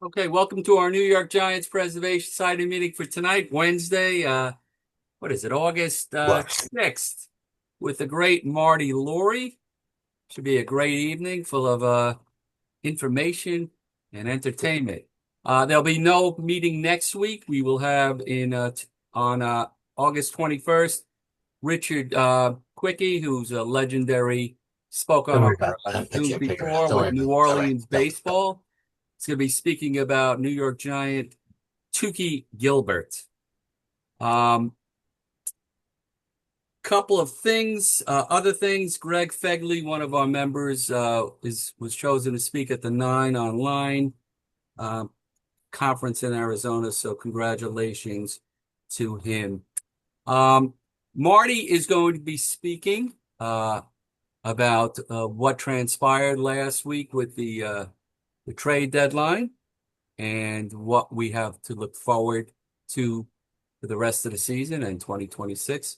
Okay, welcome to our New York Giants Preservation Society meeting for tonight, Wednesday, what is it, August What? 6th, with the great Marty Lurie. Should be a great evening full of information and entertainment. There'll be no meeting next week. We will have on August 21st, Richard Quickie, who's a legendary, spoke Don't on worry our about it. Let me pick Zoom your bigger mouth. before Don't worry with about New it. Don't worry. Orleans Don't. baseball. It's going to be speaking about New York Giant Tukey Gilbert. Um, Couple of things, other things. Greg Fegley, one of our members, was chosen to speak at the Nine Online uh, conference in Arizona. So congratulations to him. Um, Marty is going to be speaking about what transpired last week with the trade deadline and what we have to look forward to for the rest of the season and 2026.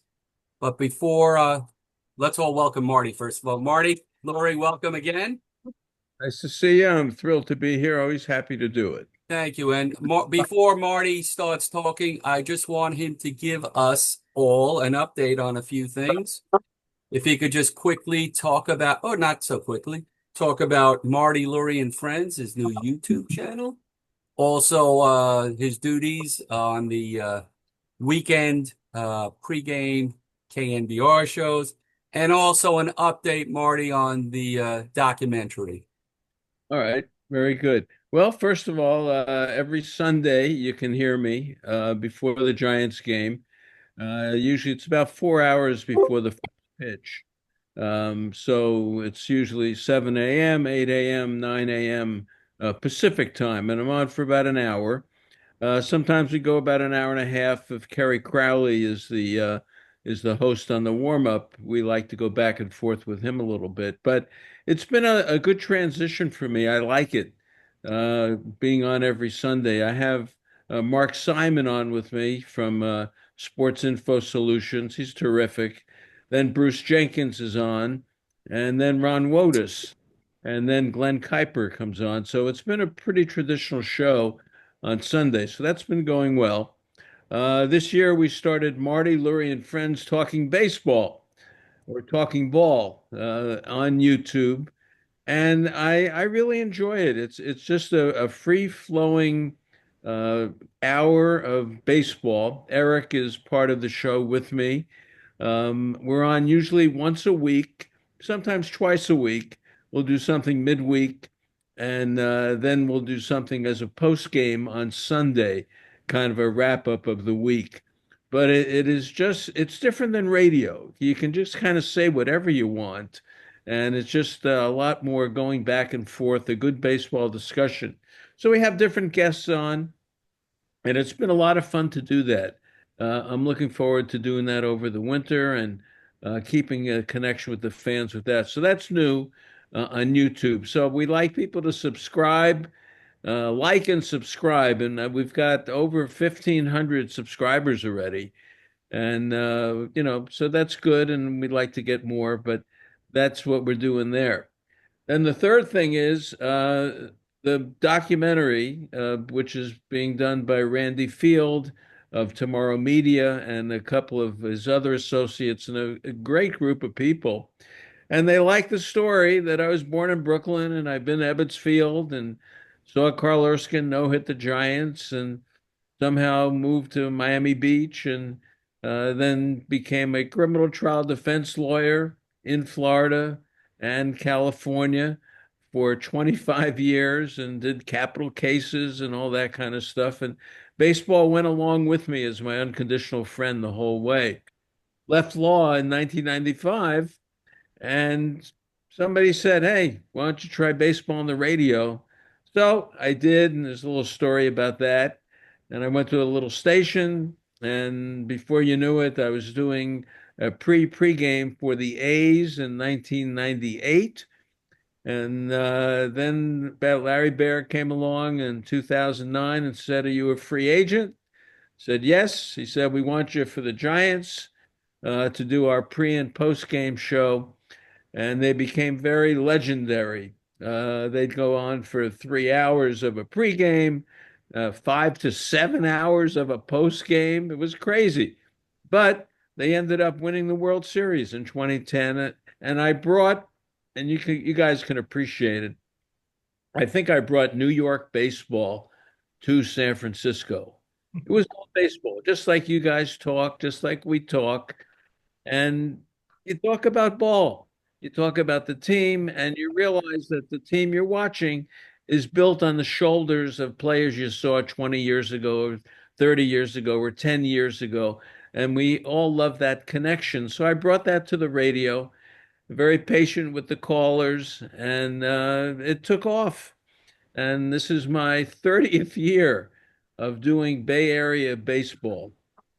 But before, let's all welcome Marty first of all. Marty, Lori, welcome again. Nice to see you. I'm thrilled to be here. Always happy to do it. Thank you. And before Marty starts talking, I just want him to give us all an update on a few things. If he could just quickly talk about, or not so quickly, talk about Marty Lurie and Friends, his new YouTube channel. Also, his duties on the weekend pregame KNBR shows, and also an update, Marty, on the documentary. All right. Very good. Well, first of all, every Sunday you can hear me before the Giants game. Usually it's about 4 hours before the first pitch. So it's usually 7 a.m., 8 a.m., 9 a.m. Pacific time, and I'm on for about an hour. Sometimes we go about an hour and a half. If Kerry Crowley is the host on the warm up, we like to go back and forth with him a little bit. But it's been a good transition for me. I like it being on every Sunday. I have Mark Simon on with me from Sports Info Solutions. He's terrific. Then Bruce Jenkins is on, and then Ron Wotus, and then Glenn Kuiper comes on. So it's been a pretty traditional show on Sunday. So that's been going well. This year we started Marty Lurie and Friends Talking Baseball or Talking Ball on YouTube, and I really enjoy it. It's just a free flowing uh, hour of baseball. Eric is part of the show with me. We're on usually once a week, sometimes twice a week. We'll do something midweek, and then we'll do something as a post game on Sunday, kind of a wrap up of the week. But it is just, it's different than radio. You can just kind of say whatever you want, and it's just a lot more going back and forth, a good baseball discussion. So we have different guests on. And it's been a lot of fun to do that. I'm looking forward to doing that over the winter and keeping a connection with the fans with that. So that's new on YouTube. So we like people to subscribe, like and subscribe. And we've got over 1,500 subscribers already. And, so that's good. And we'd like to get more, but that's what we're doing there. And the third thing is the documentary, which is being done by Randy Field of Tomorrow Media and a couple of his other associates and a great group of people. And they like the story that I was born in Brooklyn and I've been to Ebbets Field and saw Carl Erskine no-hit the Giants and somehow moved to Miami Beach and then became a criminal trial defense lawyer in Florida and California for 25 years and did capital cases and all that kind of stuff. And baseball went along with me as my unconditional friend the whole way. Left law in 1995, and somebody said, "Hey, why don't you try baseball on the radio?" So I did, and there's a little story about that. And I went to a little station, and before you knew it, I was doing a pregame for the A's in 1998. And then Larry Bear came along in 2009 and said, "Are you a free agent?" Said yes. He said, "We want you for the Giants to do our pre and post game show." And they became very legendary. They'd go on for 3 hours of a pregame, 5 to 7 hours of a postgame. It was crazy. But they ended up winning the World Series in 2010. And I brought, and you guys can appreciate it. I think I brought New York baseball to San Francisco. It was all baseball, just like you guys talk, just like we talk. And you talk about ball, you talk about the team, and you realize that the team you're watching is built on the shoulders of players you saw 20 years ago, or 30 years ago, or 10 years ago. And we all love that connection. So I brought that to the radio, very patient with the callers, and it took off. And this is my 30th year of doing Bay Area baseball.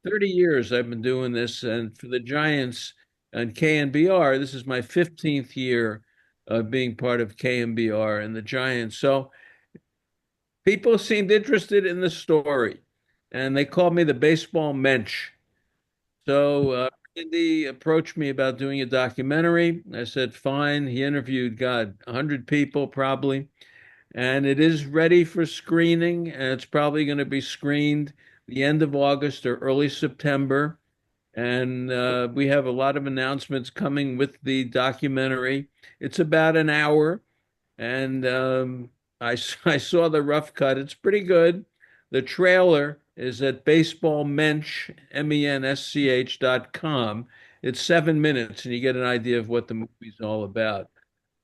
30 years I've been doing this, and for the Giants and KNBR, this is my 15th year of being part of KNBR and the Giants. So people seemed interested in the story, and they called me the baseball mensch. So Andy approached me about doing a documentary. I said, fine. He interviewed, God, 100 people probably, and it is ready for screening, and it's probably going to be screened the end of August or early September. And we have a lot of announcements coming with the documentary. It's about an hour, and I saw the rough cut. It's pretty good. The trailer is at baseballmensch, mensch.com. It's 7 minutes, and you get an idea of what the movie's all about.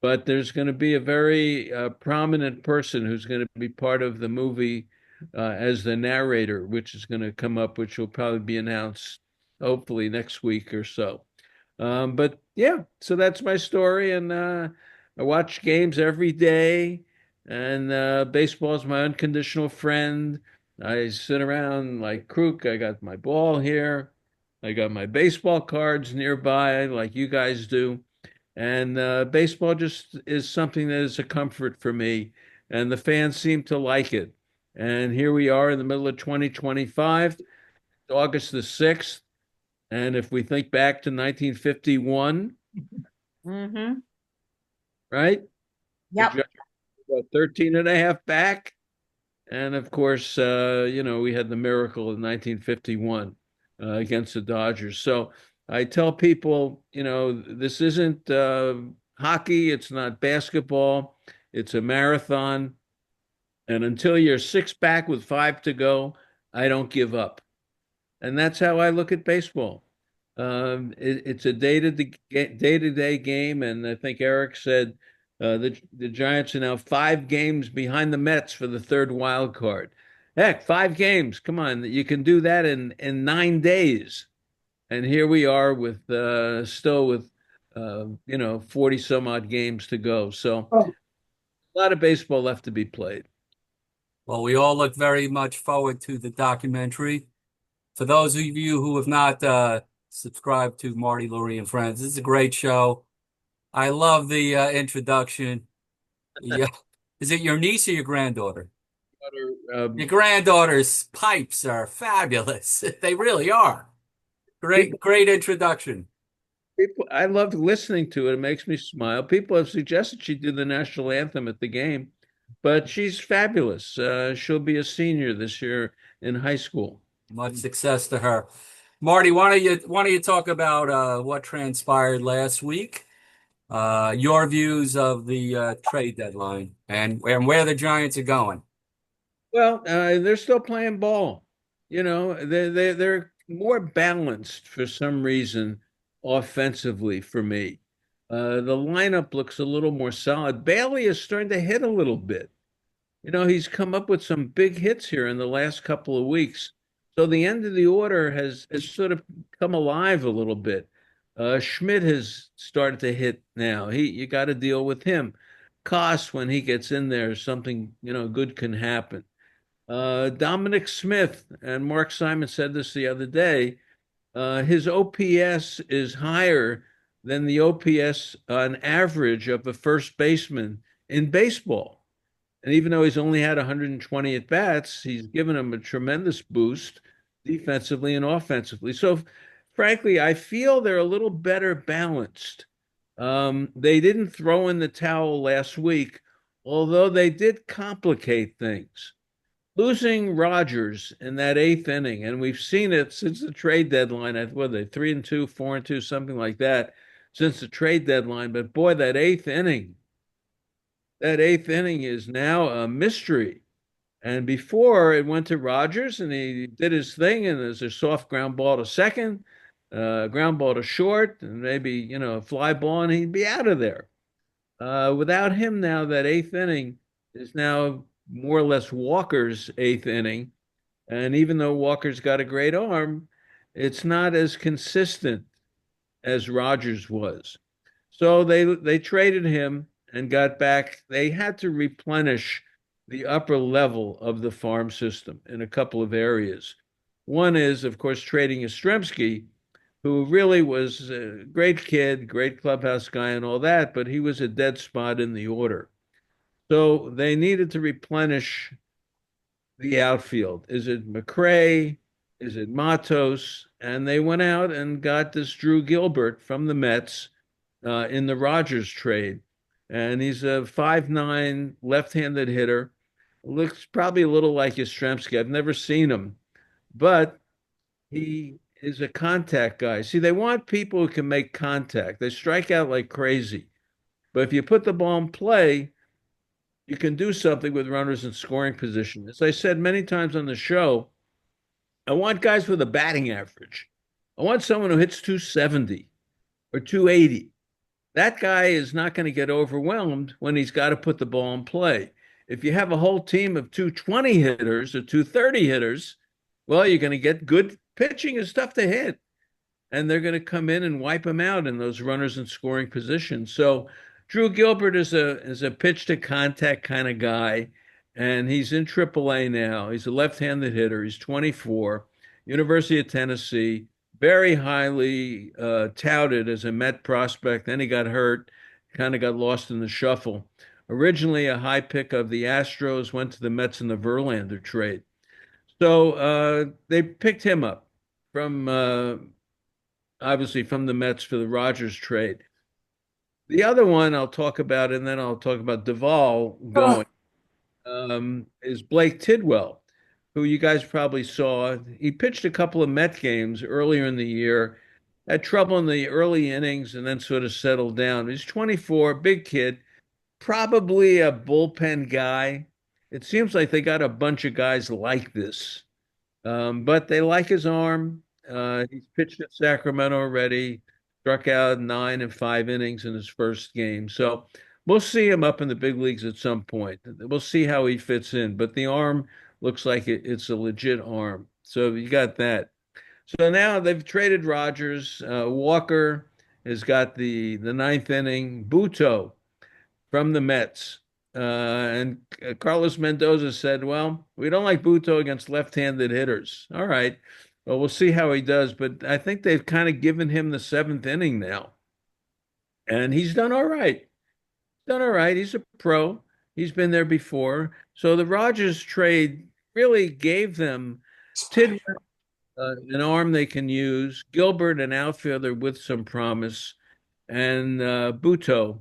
But there's going to be a very prominent person who's going to be part of the movie as the narrator, which is going to come up, which will probably be announced hopefully next week or so. But yeah, so that's my story. And I watch games every day, and baseball is my unconditional friend. I sit around like Crook. I got my ball here. I got my baseball cards nearby, like you guys do. And baseball just is something that is a comfort for me, and the fans seem to like it. And here we are in the middle of 2025, August the 6th. And if we think back to 1951, Mm-hmm. right? The Yep. Giants were 13 and a half back. And of course, we had the miracle in 1951 against the Dodgers. So I tell people, this isn't hockey, it's not basketball, it's a marathon. And until you're six back with five to go, I don't give up. And that's how I look at baseball. It's a day-to-day game, and I think Eric said the Giants are now 5 games behind the Mets for the third wild card. Heck, 5 games! Come on, you can do that in 9 days. And here we are with still with 40 some odd games to go. So a lot of baseball left to be played. Well, we all look very much forward to the documentary. For those of you who have not subscribed to Marty Lurie and Friends, this is a great show. I love the introduction. Yeah. Is it your niece or your granddaughter? Your granddaughter's pipes are fabulous. They really are. Great, great introduction. I love listening to it. It makes me smile. People have suggested she do the national anthem at the game, but she's fabulous. She'll be a senior this year in high school. Much success to her. Marty, why don't you talk about what transpired last week? Your views of the trade deadline and where the Giants are going. Well, they're still playing ball. They're more balanced for some reason offensively for me. The lineup looks a little more solid. Bailey is starting to hit a little bit. He's come up with some big hits here in the last couple of weeks. So the end of the order has sort of come alive a little bit. Schmidt has started to hit now. You got to deal with him. Koss, when he gets in there, something good can happen. Dominic Smith and Mark Simon said this the other day. His OPS is higher than the OPS on average of a first baseman in baseball. And even though he's only had 120 at bats, he's given him a tremendous boost defensively and offensively. So, frankly, I feel they're a little better balanced. They didn't throw in the towel last week although they did complicate things. Losing Rogers in that eighth inning, and we've seen it since the trade deadline. What are they, 3-2, 4-2, something like that, since the trade deadline. But boy, that eighth inning is now a mystery. And before it went to Rogers, and he did his thing, and there's a soft ground ball to second, ground ball to short, and maybe a fly ball, and he'd be out of there. Without him now, that eighth inning is now more or less Walker's eighth inning. And even though Walker's got a great arm, it's not as consistent as Rogers was. So they traded him and got back. They had to replenish the upper level of the farm system in a couple of areas. One is, of course, trading Yastrzemski, who really was a great kid, great clubhouse guy, and all that, but he was a dead spot in the order. So they needed to replenish the outfield. Is it McRae? Is it Matos? And they went out and got this Drew Gilbert from the Mets in the Rogers trade. And he's a 5'9" left-handed hitter. Looks probably a little like Yastrzemski. I've never seen him, but he is a contact guy. See, they want people who can make contact. They strike out like crazy. But if you put the ball in play, you can do something with runners in scoring position. As I said many times on the show, I want guys with a batting average. I want someone who hits 270 or 280. That guy is not going to get overwhelmed when he's got to put the ball in play. If you have a whole team of 220 hitters or 230 hitters, well, you're going to get good pitching is tough to hit. And they're going to come in and wipe them out in those runners in scoring positions. So Drew Gilbert is a pitch to contact kind of guy, and he's in AAA now. He's a left-handed hitter. He's 24, University of Tennessee, very highly touted as a Met prospect. Then he got hurt, kind of got lost in the shuffle. Originally a high pick of the Astros, went to the Mets in the Verlander trade. So they picked him up from obviously from the Mets for the Rogers trade. The other one I'll talk about, and then I'll talk about Duvall going, is Blake Tidwell, who you guys probably saw. He pitched a couple of Met games earlier in the year, had trouble in the early innings, and then sort of settled down. He's 24, big kid, probably a bullpen guy. It seems like they got a bunch of guys like this, but they like his arm. He's pitched at Sacramento already, struck out 9 and 5 innings in his first game. So we'll see him up in the big leagues at some point. We'll see how he fits in, but the arm looks like it's a legit arm. So you got that. So now they've traded Rogers. Walker has got the ninth inning. Buto from the Mets. And Carlos Mendoza said, well, we don't like Buto against left-handed hitters. All right. Well, we'll see how he does. But I think they've kind of given him the seventh inning now. And he's done all right. Done all right. He's a pro. He's been there before. So the Rogers trade really gave them Tidwell, an arm they can use, Gilbert, an outfielder with some promise, and Buto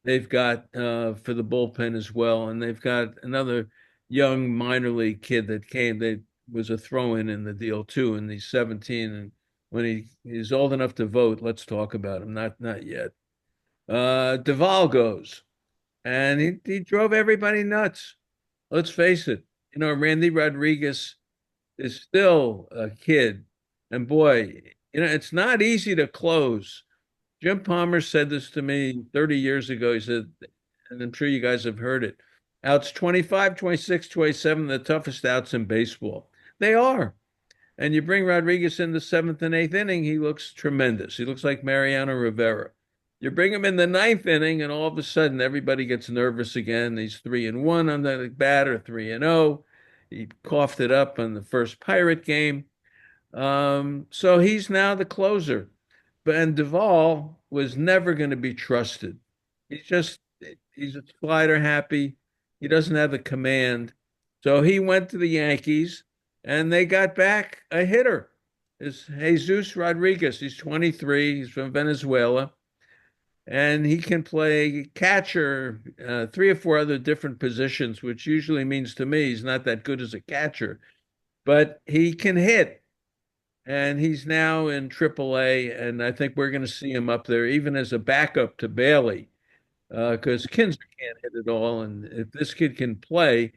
they've got for the bullpen as well. And they've got another young minor league kid that came. That was a throw-in in the deal too, and he's 17. And when he's old enough to vote, let's talk about him. Not yet. Duvall goes, and he drove everybody nuts. Let's face it. Randy Rodriguez is still a kid, and boy, it's not easy to close. Jim Palmer said this to me 30 years ago. He said, and I'm sure you guys have heard it, outs 25, 26, 27, the toughest outs in baseball. They are. And you bring Rodriguez in the seventh and eighth inning, he looks tremendous. He looks like Mariano Rivera. You bring him in the ninth inning, and all of a sudden everybody gets nervous again. He's 3-1 on the batter, 3-0. He coughed it up on the first Pirate game. So he's now the closer. And Duvall was never going to be trusted. He's a slider happy. He doesn't have the command. So he went to the Yankees, and they got back a hitter. It's Jesus Rodriguez. He's 23. He's from Venezuela. and he can play catcher, three or four other different positions, which usually means to me he's not that good as a catcher, but he can hit. And he's now in AAA, and I think we're going to see him up there, even as a backup to Bailey, because Kinzer can't hit it all, and if this kid can play,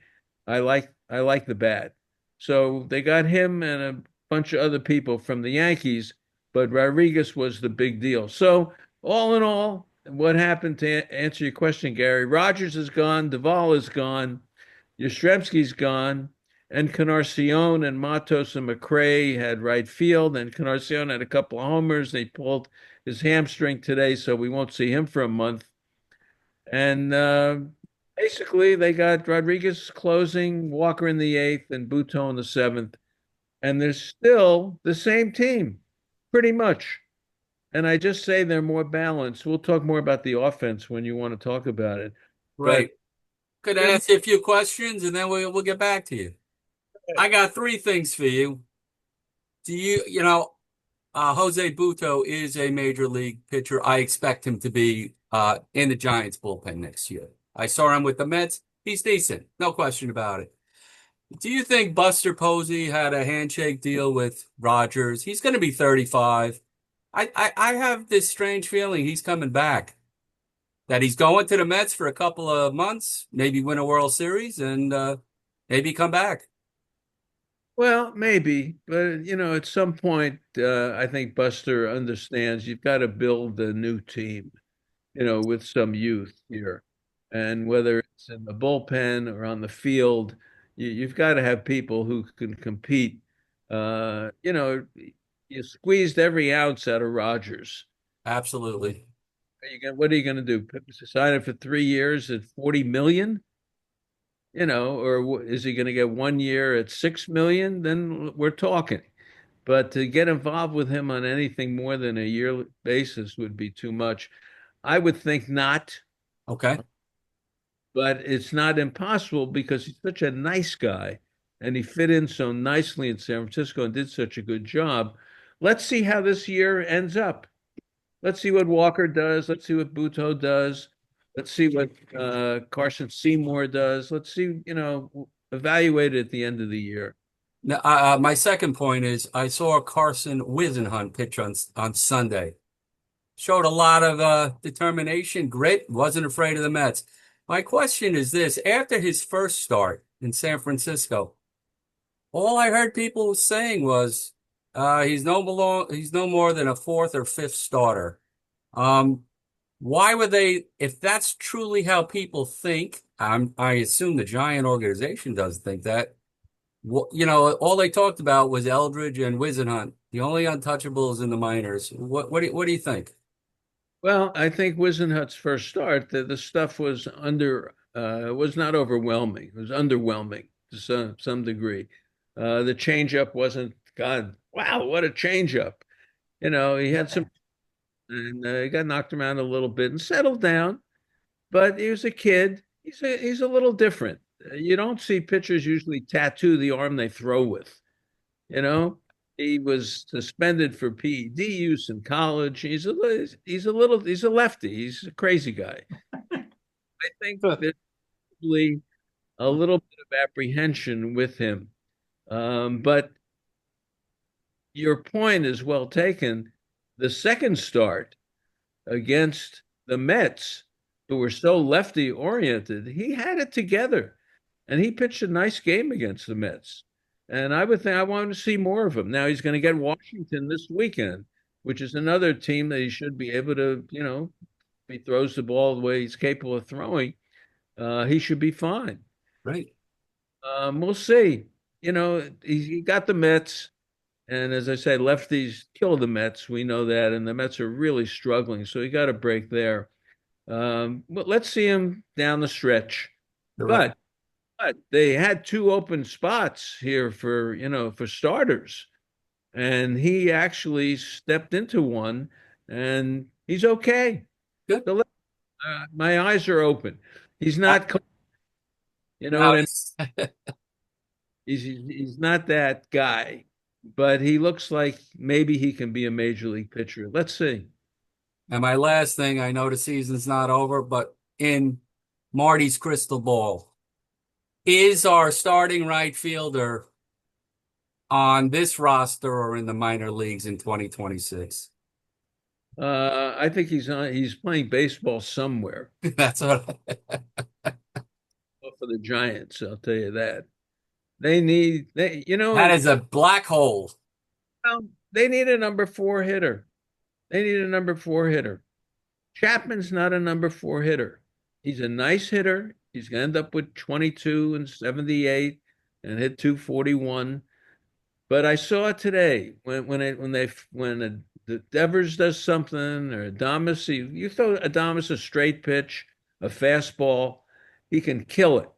I like the bat. So they got him and a bunch of other people from the Yankees, but Rodriguez was the big deal. So all in all, what happened, to answer your question, Gary? Rogers is gone, Duvall is gone, Yastrzemski's gone, and Canarcion and Matos and McRae had right field, and Canarcion had a couple of homers. They pulled his hamstring today, so we won't see him for a month. And basically, they got Rodriguez closing, Walker in the eighth, and Buto in the seventh. And they're still the same team, pretty much. And I just say they're more balanced. We'll talk more about the offense when you want to talk about it. But Right. Could I ask you a few questions and then we'll get back to you? I got three things for you. Jose Buto is a major league pitcher. I expect him to be in the Giants bullpen next year. I saw him with the Mets. He's decent, no question about it. Do you think Buster Posey had a handshake deal with Rogers? He's going to be 35. I have this strange feeling he's coming back. That he's going to the Mets for a couple of months, maybe win a World Series, and maybe come back. well, maybe, but at some point, I think Buster understands you've got to build a new team, with some youth here. And whether it's in the bullpen or on the field, you've got to have people who can compete. You squeezed every ounce out of Rogers. Absolutely. What are you going to do? Sign him for 3 years at 40 million? Or is he going to get 1 year at 6 million? Then we're talking. But to get involved with him on anything more than a yearly basis would be too much. I would think not, Okay. but it's not impossible because he's such a nice guy and he fit in so nicely in San Francisco and did such a good job. Let's see how this year ends up. Let's see what Walker does. Let's see what Buto does. Let's see what Carson Seymour does. Let's see, evaluate it at the end of the year. Now, my second point is I saw Carson Whisenhunt pitch on Sunday. Showed a lot of determination, grit, wasn't afraid of the Mets. My question is this: after his first start in San Francisco, all I heard people saying was he's no more than a fourth or fifth starter. Um, why would they, if that's truly how people think, I assume the Giant organization doesn't think that. All they talked about was Eldridge and Whisenhunt, the only untouchables in the minors. What do you think? Well, I think Wisenhut's first start, the stuff was not overwhelming. It was underwhelming to some degree. The changeup wasn't, God, wow, what a changeup. He had some, and he got knocked around a little bit and settled down, but he was a kid. He's a little different. You don't see pitchers usually tattoo the arm they throw with. You know, he was suspended for PED use in college. He's a lefty. He's a crazy guy. I think there's probably a little bit of apprehension with him. But your point is well taken. The second start against the Mets, who were so lefty oriented, he had it together and he pitched a nice game against the Mets. And I would think I want to see more of him. Now he's going to get Washington this weekend, which is another team that he should be able to, if he throws the ball the way he's capable of throwing, he should be fine. Right. We'll see. He got the Mets. And as I say, lefties kill the Mets. We know that. And the Mets are really struggling. So he got a break there. But let's see him down the stretch. You're right. But they had two open spots here for starters. And he actually stepped into one and he's okay. Good. So my eyes are open. He's Uh, not, what now I mean? he's He's not that guy, but he looks like maybe he can be a major league pitcher. Let's see. And my last thing, I know the season's not over, but in Marty's crystal ball, is our starting right fielder on this roster or in the minor leagues in 2026? I think he's playing baseball somewhere. That's what Well, for the Giants, I'll tell you that. They need they you know that is a black hole. they need a number four hitter. They need a number four hitter. Chapman's not a number four hitter. He's a nice hitter. He's going to end up with 22 and 78 and hit 241. But I saw it today the Devers does something or Adamas, you throw Adamas a straight pitch, a fastball, he can kill it.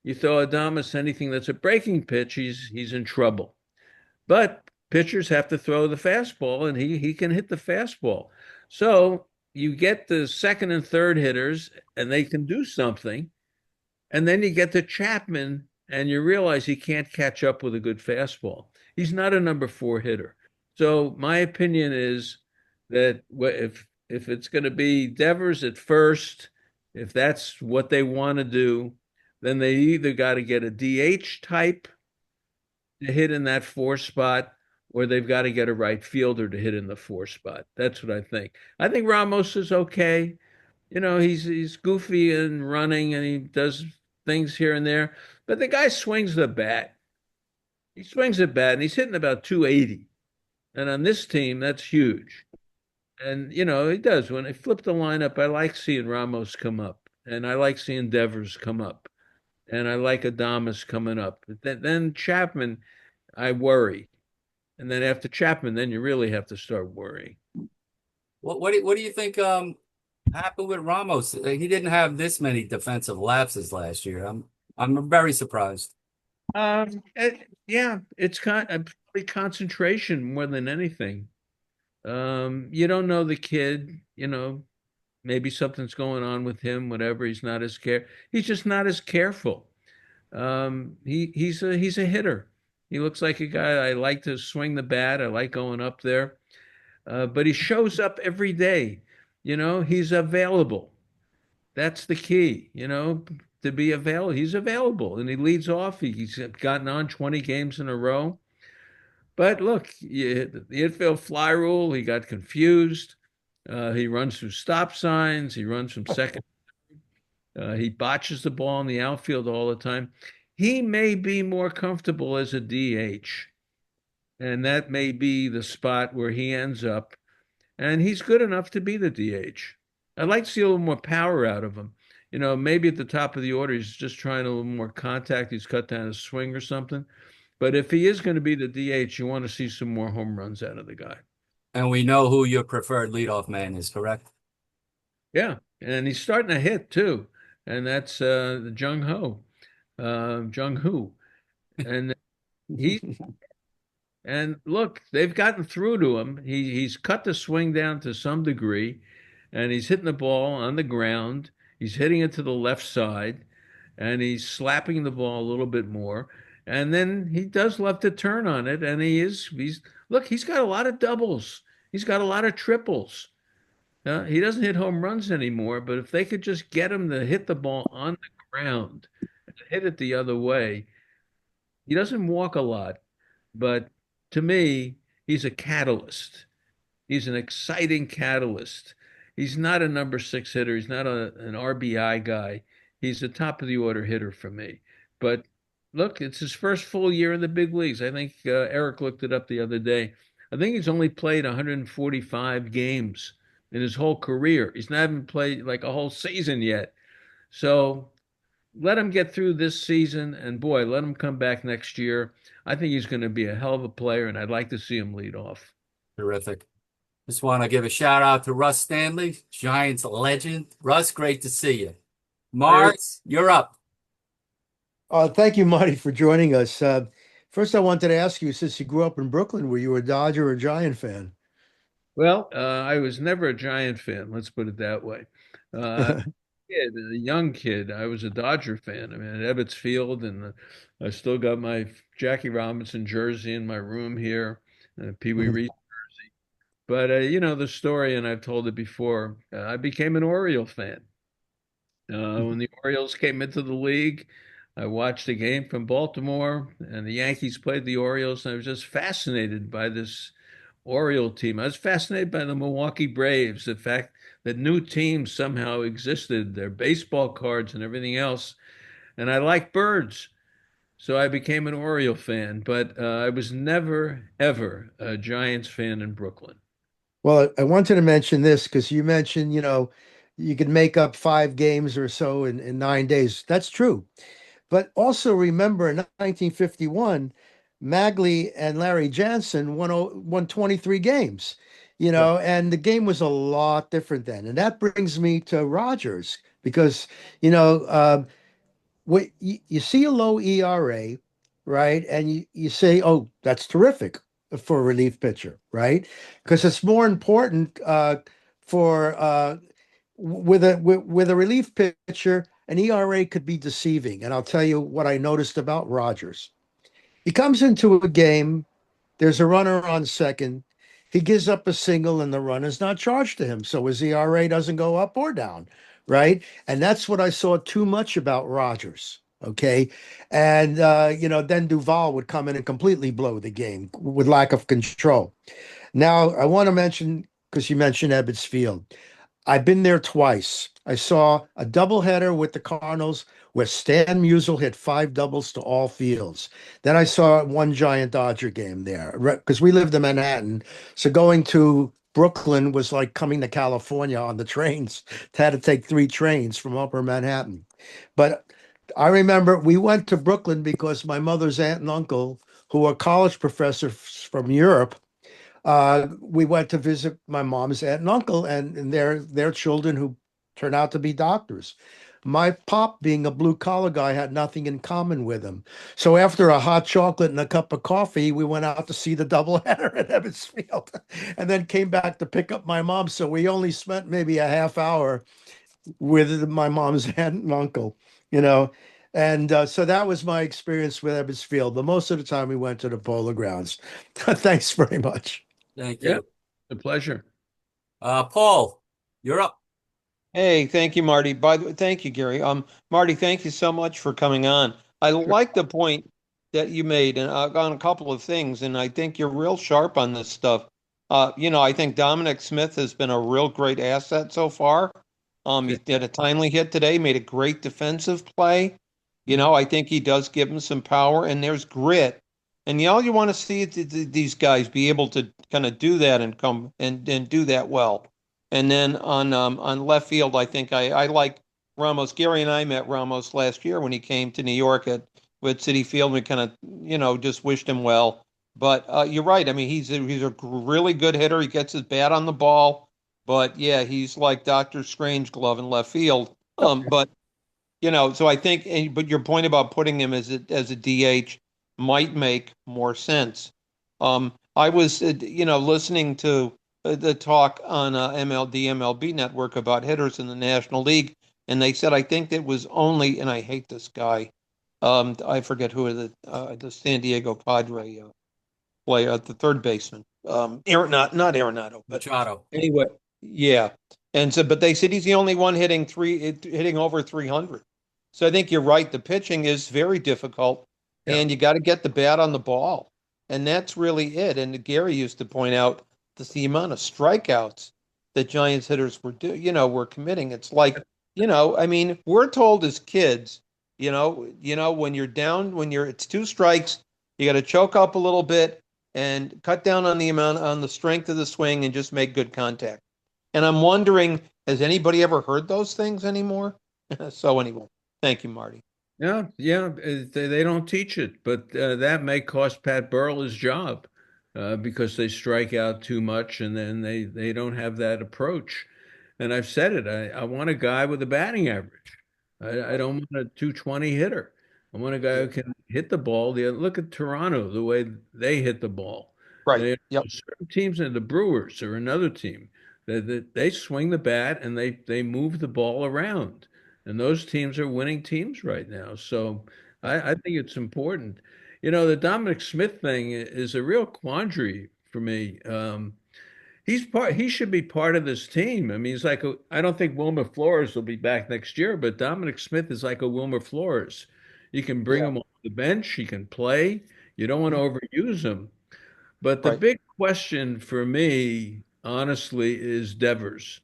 You throw Adamas anything that's a breaking pitch, he's in trouble. But pitchers have to throw the fastball, and he can hit the fastball. So you get the second and third hitters, and they can do something. And then you get to Chapman, and you realize he can't catch up with a good fastball. He's not a number four hitter. So my opinion is that if it's going to be Devers at first, if that's what they want to do, then they either got to get a DH type to hit in that four spot, or they've got to get a right fielder to hit in the four spot. That's what I think. I think Ramos is okay. He's goofy and running, and he does things here and there, but the guy swings the bat. He swings the bat, and he's hitting about 280. And on this team, that's huge. And he does. When they flip the lineup, I like seeing Ramos come up, and I like seeing Devers come up, and I like Adamas coming up. But then Chapman, I worry. And then after Chapman, then you really have to start worrying. What do you think happened with Ramos? He didn't have this many defensive lapses last year. I'm very surprised. Yeah, it's probably concentration more than anything. You don't know the kid, maybe something's going on with him, whatever. He's just not as careful. He's a hitter. He looks like a guy I like to swing the bat. I like going up there. But he shows up every day. He's available. That's the key, to be available. He's available and he leads off. He's gotten on 20 games in a row. But look, the infield fly rule, he got confused. He runs through stop signs. He runs from second. He botches the ball in the outfield all the time. He may be more comfortable as a DH, and that may be the spot where he ends up. And he's good enough to be the DH. I'd like to see a little more power out of him. Maybe at the top of the order, he's just trying a little more contact. He's cut down his swing or something. But if he is going to be the DH, you want to see some more home runs out of the guy. And we know who your preferred leadoff man is, correct? Yeah, and he's starting to hit too, and that's the Jung Hoo, and he and look, they've gotten through to him. He's cut the swing down to some degree, and he's hitting the ball on the ground. He's hitting it to the left side, and he's slapping the ball a little bit more. And then he does love to turn on it, and he's got a lot of doubles. He's got a lot of triples. He doesn't hit home runs anymore, but if they could just get him to hit the ball on the ground and hit it the other way, he doesn't walk a lot, but to me, he's a catalyst. He's an exciting catalyst. He's not a number six hitter. He's not an RBI guy. He's a top of the order hitter for me. But look, it's his first full year in the big leagues. I think Eric looked it up the other day. I think he's only played 145 games in his whole career. He's not even played like a whole season yet. So let him get through this season, and boy, let him come back next year. I think he's going to be a hell of a player, and I'd like to see him lead off. Terrific. Just want to give a shout out to Russ Stanley, Giants legend. Russ, great to see you. Mars, you're up. Thank you, Marty, for joining us. First, I wanted to ask you, since you grew up in Brooklyn, were you a Dodger or a Giant fan? Well, I was never a Giant fan. Let's put it that way. Uh, a young kid, I was a Dodger fan. I mean, at Ebbets Field, and I still got my Jackie Robinson jersey in my room here, Pee Wee Reese. But the story, and I've told it before. I became an Oriole fan. When the Orioles came into the league, I watched a game from Baltimore, and the Yankees played the Orioles, and I was just fascinated by this Oriole team. I was fascinated by the Milwaukee Braves, the fact that new teams somehow existed, their baseball cards and everything else. And I like birds. So I became an Oriole fan, but I was never, ever a Giants fan in Brooklyn. Well, I wanted to mention this because you mentioned, you could make up 5 games or so in 9 days. That's true. But also remember in 1951, Magley and Larry Johnson won 23 games, Right. and the game was a lot different then. And that brings me to Rogers because, you know, you see a low ERA, right? And you say, oh, that's terrific for a relief pitcher, right? Because it's more important for with a relief pitcher, an ERA could be deceiving. And I'll tell you what I noticed about Rogers. He comes into a game, there's a runner on second. He gives up a single and the run is not charged to him. So his ERA doesn't go up or down, right? And that's what I saw too much about Rogers. Okay. And, then Duval would come in and completely blow the game with lack of control. Now, I want to mention, because you mentioned Ebbets Field. I've been there twice. I saw a doubleheader with the Cardinals where Stan Musial hit 5 doubles to all fields. Then I saw one Giant Dodger game there because we lived in Manhattan. So going to Brooklyn was like coming to California on the trains. Had to take 3 trains from Upper Manhattan. But I remember we went to Brooklyn because my mother's aunt and uncle, who were college professors from Europe, we went to visit my mom's aunt and uncle and their children who turned out to be doctors. My pop, being a blue collar guy, had nothing in common with him. So after a hot chocolate and a cup of coffee, we went out to see the doubleheader at Ebbets Field, and then came back to pick up my mom. So we only spent maybe a half hour with my mom's aunt and uncle, you know. And so that was my experience with Ebbets Field. But most of the time, we went to the Polo Grounds. Thanks very much. Thank Yeah, you. a pleasure. Paul, you're up. Hey, thank you, Marty. By the way, thank you, Gary. Marty, thank you so much for coming on. I Sure. like the point that you made and on a couple of things, and I think you're real sharp on this stuff. I think Dominic Smith has been a real great asset so far. He did a timely hit today, made a great defensive play. I think he does give him some power, and there's grit. And all you want to see is these guys be able to kind of do that and come and do that well. And then on left field, I think I like Ramos. Gary and I met Ramos last year when he came to New York with City Field. We kind of just wished him well. But you're right. I mean, he's a really good hitter. He gets his bat on the ball. But yeah, he's like Dr. Strangeglove in left field. But so I think. But your point about putting him as a DH might make more sense. I was listening to the talk on MLB Network about hitters in the National League, and they said I think it was only, and I hate this guy, I forget who the San Diego Padre player, the third baseman, not Arenado, but Machado. anyway, yeah, and so but they said he's the only one hitting over 300. So I think you're right. The pitching is very difficult, Yeah. and you got to get the bat on the ball, and that's really it. And Gary used to point out the amount of strikeouts that Giants hitters were committing. It's like, I mean, we're told as kids, when you're down, it's 2 strikes, you got to choke up a little bit and cut down on the strength of the swing and just make good contact. And I'm wondering, has anybody ever heard those things anymore? So anyway, thank you, Marty. Yeah, yeah, they don't teach it, but that may cost Pat Burrell his job because they strike out too much and then they don't have that approach. And I've said it, I want a guy with a batting average. I don't want a 220 hitter. I want a guy who can hit the ball. Look at Toronto, the way they hit the ball. Right. They, Yep. certain teams, and the Brewers are another team, they swing the bat and they move the ball around. And those teams are winning teams right now. So I think it's important. The Dominic Smith thing is a real quandary for me. He should be part of this team. I mean, he's like I don't think Wilmer Flores will be back next year, but Dominic Smith is like a Wilmer Flores. You can bring Yeah, him off the bench, he can play. You don't want to overuse him. But the right, big question for me, honestly, is Devers.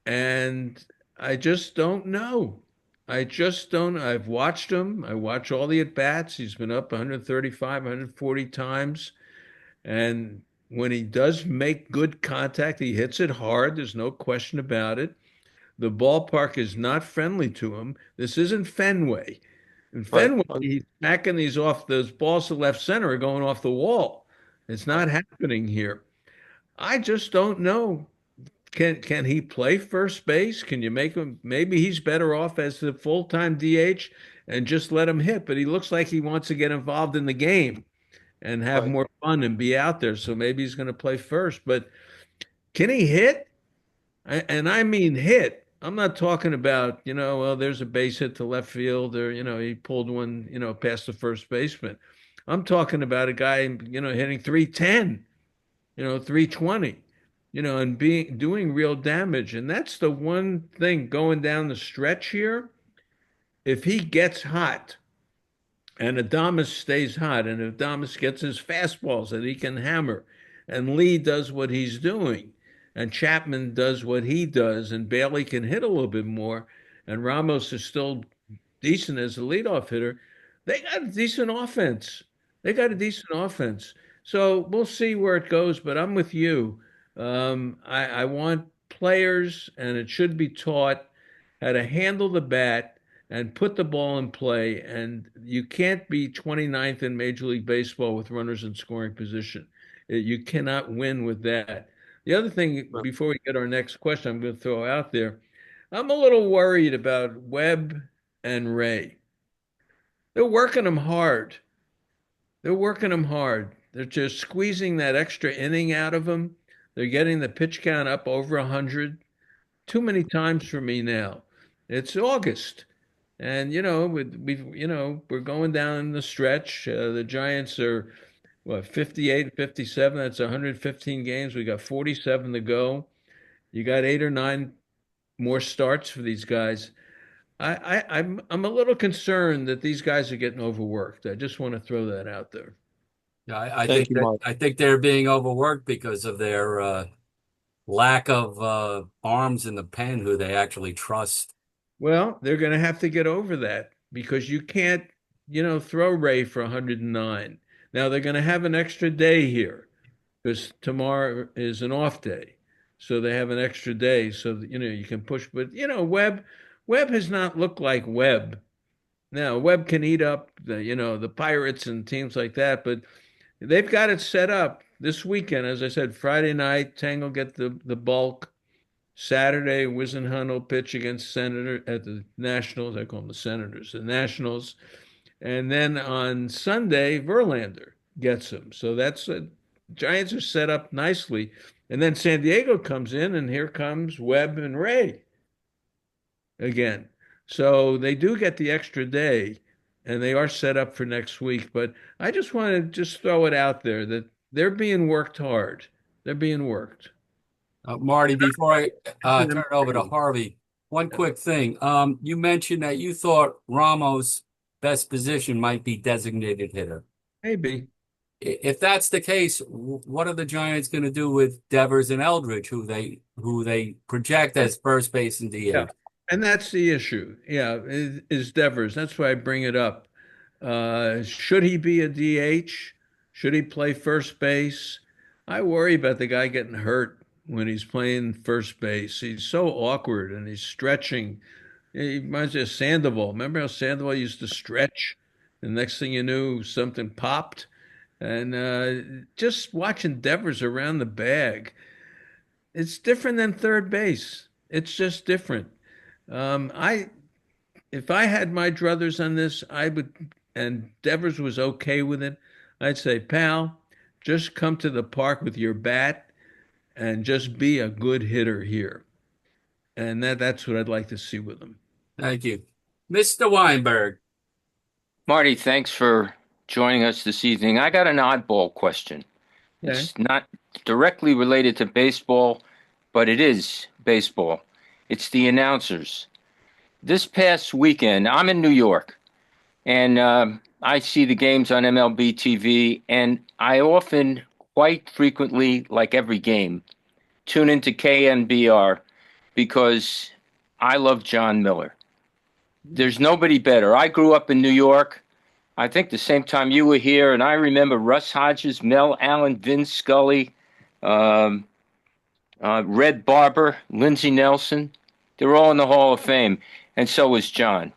And I just don't know. I just don't. I've watched him. I watch all the at-bats. He's been up 135, 140 times. And when he does make good contact, he hits it hard. There's no question about it. The ballpark is not friendly to him. This isn't Fenway. In right. Fenway, he's smacking those balls to left center are going off the wall. It's not happening here. I just don't know. Can he play first base? Can you make him? Maybe he's better off as the full-time DH and just let him hit. But he looks like he wants to get involved in the game and have Right. more fun and be out there. So maybe he's going to play first. But can he hit? And I mean hit. I'm not talking about, well, there's a base hit to left field or, he pulled one, past the first baseman. I'm talking about a guy, hitting 310, 320, and doing real damage. And that's the one thing going down the stretch here. If he gets hot, and Adames stays hot, and Adames gets his fastballs that he can hammer, and Lee does what he's doing, and Chapman does what he does, and Bailey can hit a little bit more, and Ramos is still decent as a leadoff hitter, they got a decent offense. They got a decent offense. So we'll see where it goes, but I'm with you. I want players, and it should be taught how to handle the bat and put the ball in play. And you can't be 29th in Major League Baseball with runners in scoring position. You cannot win with that. The other thing, Right. before we get our next question, I'm going to throw out there, I'm a little worried about Webb and Ray. They're working them hard. They're working them hard. They're just squeezing that extra inning out of them. They're getting the pitch count up over 100. Too many times for me now. It's August. And we're going down the stretch. The Giants are what 58, 57. That's 115 games. We got 47 to go. You got 8 or 9 more starts for these guys. I'm a little concerned that these guys are getting overworked. I just want to throw that out there. Yeah, I Thank think you, that Mark. I think they're being overworked because of their lack of arms in the pen who they actually trust. Well, they're going to have to get over that because you can't, throw Ray for 109. Now they're going to have an extra day here because tomorrow is an off day. So they have an extra day so that, you can push. But, Webb has not looked like Webb. Now, Webb can eat up the Pirates and teams like that, but they've got it set up this weekend. As I said, Friday night, Tang will get the bulk. Saturday, Wisenhunt will pitch against Senator at the Nationals. I call them the Senators, the Nationals. And then on Sunday, Verlander gets him. So Giants are set up nicely. And then San Diego comes in, and here comes Webb and Ray again. So they do get the extra day, and they are set up for next week. But I just want to just throw it out there that they're being worked hard. They're being worked. Marty, before I turn it over to Harvey, one quick thing. You mentioned that you thought Ramos' best position might be designated hitter. Maybe. If that's the case, what are the Giants going to do with Devers and Eldridge, who they project as first base and Yeah. DH? And that's the issue. Yeah, is Devers. That's why I bring it up. Should he be a DH? Should he play first base? I worry about the guy getting hurt when he's playing first base. He's so awkward and he's stretching. He reminds me of Sandoval. Remember how Sandoval used to stretch? And next thing you knew, something popped. And just watching Devers around the bag, it's different than third base. It's just different. I If I had my druthers on this, I would, and Devers was okay with it, I'd say, pal, just come to the park with your bat and just be a good hitter here. And that's what I'd like to see with him. Thank you. Mr. Weinberg. Marty, thanks for joining us this evening. I got an oddball question. Okay. It's not directly related to baseball, but it is baseball. It's the announcers. This past weekend, I'm in New York, and I see the games on MLB TV, and I often, quite frequently, like every game, tune into KNBR because I love John Miller. There's nobody better. I grew up in New York. I think the same time you were here, and I remember Russ Hodges, Mel Allen, Vin Scully, um, Red Barber, Lindsey Nelson. They're all in the Hall of Fame, and so was John.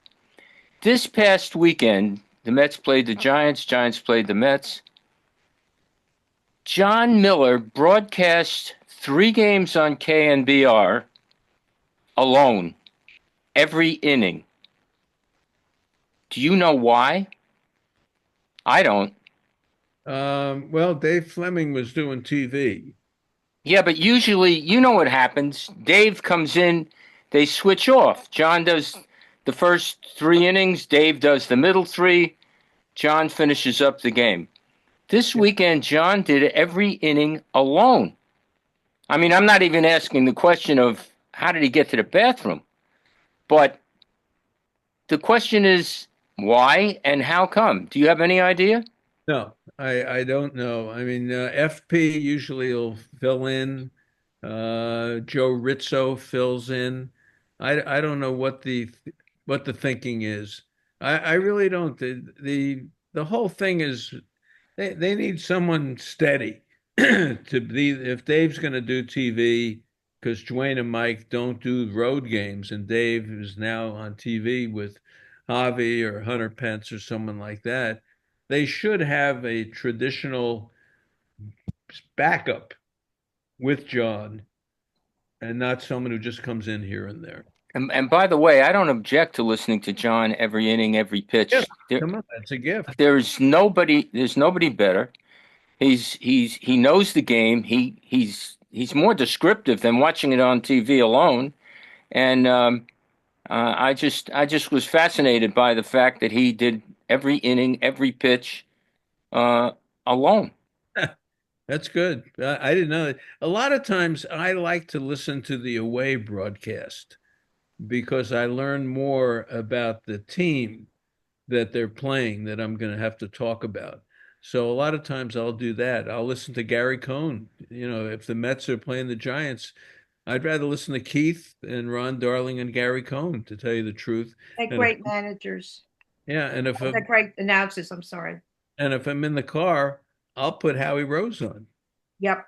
This past weekend, the Mets played the Giants, Giants played the Mets. John Miller broadcast 3 games on KNBR alone, every inning. Do you know why? I don't. Well, Dave Fleming was doing TV. Yeah, but usually, you know what happens. Dave comes in, they switch off. John does the first 3 innings, Dave does the middle 3, John finishes up the game. This weekend, John did every inning alone. I mean, I'm not even asking the question of how did he get to the bathroom, but the question is why and how come? Do you have any idea? No, I don't know. I mean, FP usually will fill in. Joe Rizzo fills in. I don't know what the thinking is. I really don't. The whole thing is they need someone steady to be if Dave's going to do TV because Dwayne and Mike don't do road games and Dave is now on TV with Javi or Hunter Pence or someone like that. They should have a traditional backup with John and not someone who just comes in here and there. And by the way, I don't object to listening to John every inning, every pitch. Yeah, There, come on, that's a gift. there's nobody better. He knows the game. He's more descriptive than watching it on TV alone. And I just was fascinated by the fact that he did every inning, every pitch alone. That's good. I didn't know that. A lot of times I like to listen to the away broadcast because I learn more about the team that they're playing that I'm going to have to talk about. So a lot of times I'll do that. I'll listen to Gary Cohn. You know, if the Mets are playing the Giants, I'd rather listen to Keith and Ron Darling and Gary Cohn, to tell you the truth. They're And if, great managers. yeah, They're great announcers. I'm sorry. and if I'm in the car, I'll put Howie Rose on. Yep.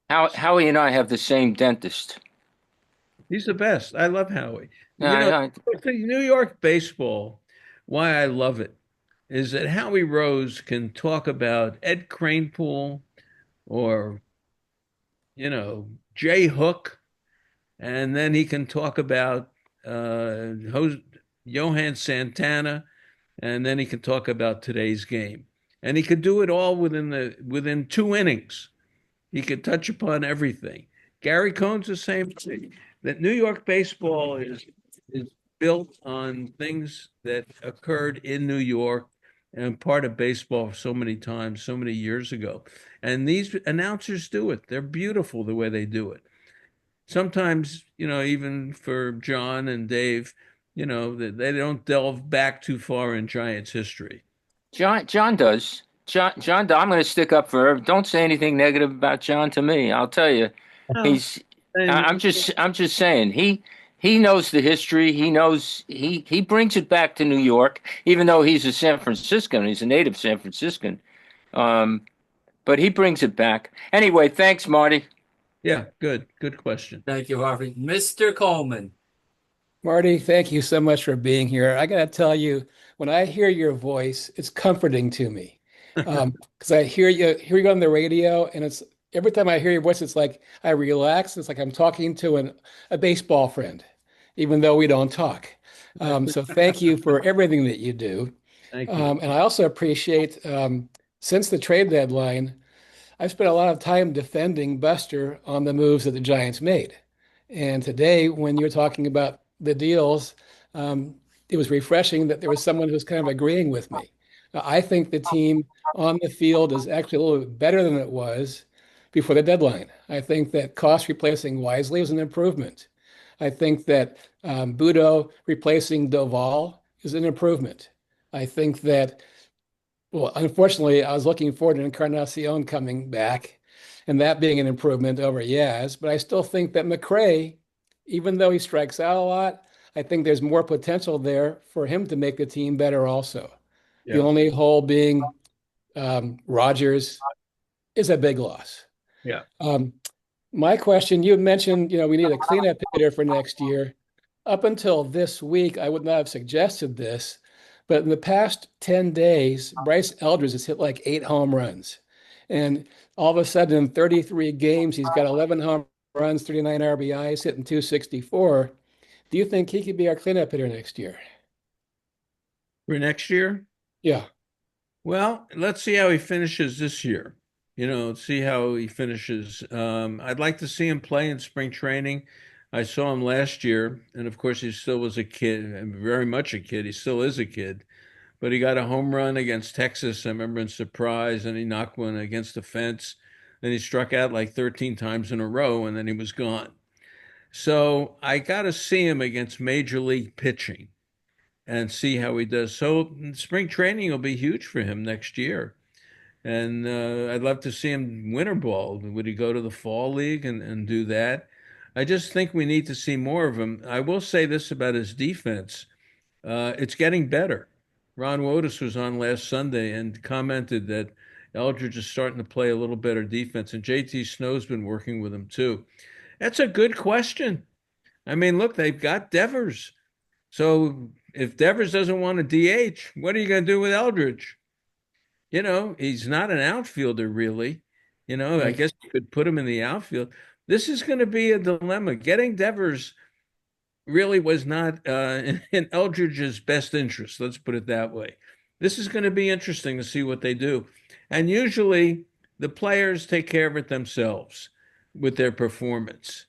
Howie and I have the same dentist. He's the best. I love Howie. Yeah, You know, I- the New York baseball, why I love it is that Howie Rose can talk about Ed Kranepool or, Jay Hook, and then he can talk about Johan Santana, and then he can talk about today's game. And he could do it all within 2 innings. He could touch upon everything. Gary Cohn's the same thing. That New York baseball is built on things that occurred in New York and part of baseball so many times, so many years ago. And these announcers do it. They're beautiful the way they do it. Sometimes, even for John and Dave, they don't delve back too far in Giants history. John does. John, I'm going to stick up for her. Don't say anything negative about John to me. I'll tell you, Oh, he's. And I'm just saying he knows the history. He knows he brings it back to New York, even though he's a San Franciscan. He's a native San Franciscan. But he brings it back. Anyway, thanks, Marty. yeah, good question. Thank you, Harvey. Mr. Coleman. Marty, thank you so much for being here. I got to tell you, when I hear your voice, it's comforting to me. Because I hear you on the radio, and it's every time I hear your voice, it's like I relax. It's like I'm talking to a baseball friend, even though we don't talk. So thank you for everything that you do. Thank you. And I also appreciate, since the trade deadline, I've spent a lot of time defending Buster on the moves that the Giants made. And today, when you're talking about the deals, it was refreshing that there was someone who was kind of agreeing with me. I think the team on the field is actually a little bit better than it was before the deadline. I think that cost replacing Wisely is an improvement. I think that Budo replacing Doval is an improvement. I think that, well, unfortunately, I was looking forward to Encarnacion coming back and that being an improvement over Yaz, but I still think that McRae, even though he strikes out a lot, I think there's more potential there for him to make the team better also. The Yeah. only hole being Rogers is a big loss. Yeah. Um, my question, you had mentioned, we need a cleanup hitter for next year. Up until this week, I would not have suggested this, but in the past 10 days, Bryce Eldridge has hit like 8 home runs. And all of a sudden, in 33 games, he's got 11 home runs, 39 RBIs, hitting 264. Do you think he could be our cleanup hitter next year? For next year? Yeah. Well, let's see how he finishes this year. See how he finishes. I'd like to see him play in spring training. I saw him last year, and of course, he still was a kid, very much a kid. He still is a kid, but he got a home run against Texas. I remember in surprise, and he knocked one against the fence. Then he struck out like 13 times in a row, and then he was gone. So I got to see him against major league pitching and see how he does. So spring training will be huge for him next year. And I'd love to see him winter ball. Would he go to the fall league and do that? I just think we need to see more of him. I will say this about his defense. It's getting better. Ron Wotus was on last Sunday and commented that Eldridge is starting to play a little better defense, and JT Snow's been working with him too. That's a good question. I mean, look, they've got Devers. So if Devers doesn't want a DH, what are you going to do with Eldridge? He's not an outfielder really. I Right. guess you could put him in the outfield. This is going to be a dilemma. Getting Devers really was not in Eldridge's best interest. Let's put it that way. This is going to be interesting to see what they do. And usually the players take care of it themselves with their performance.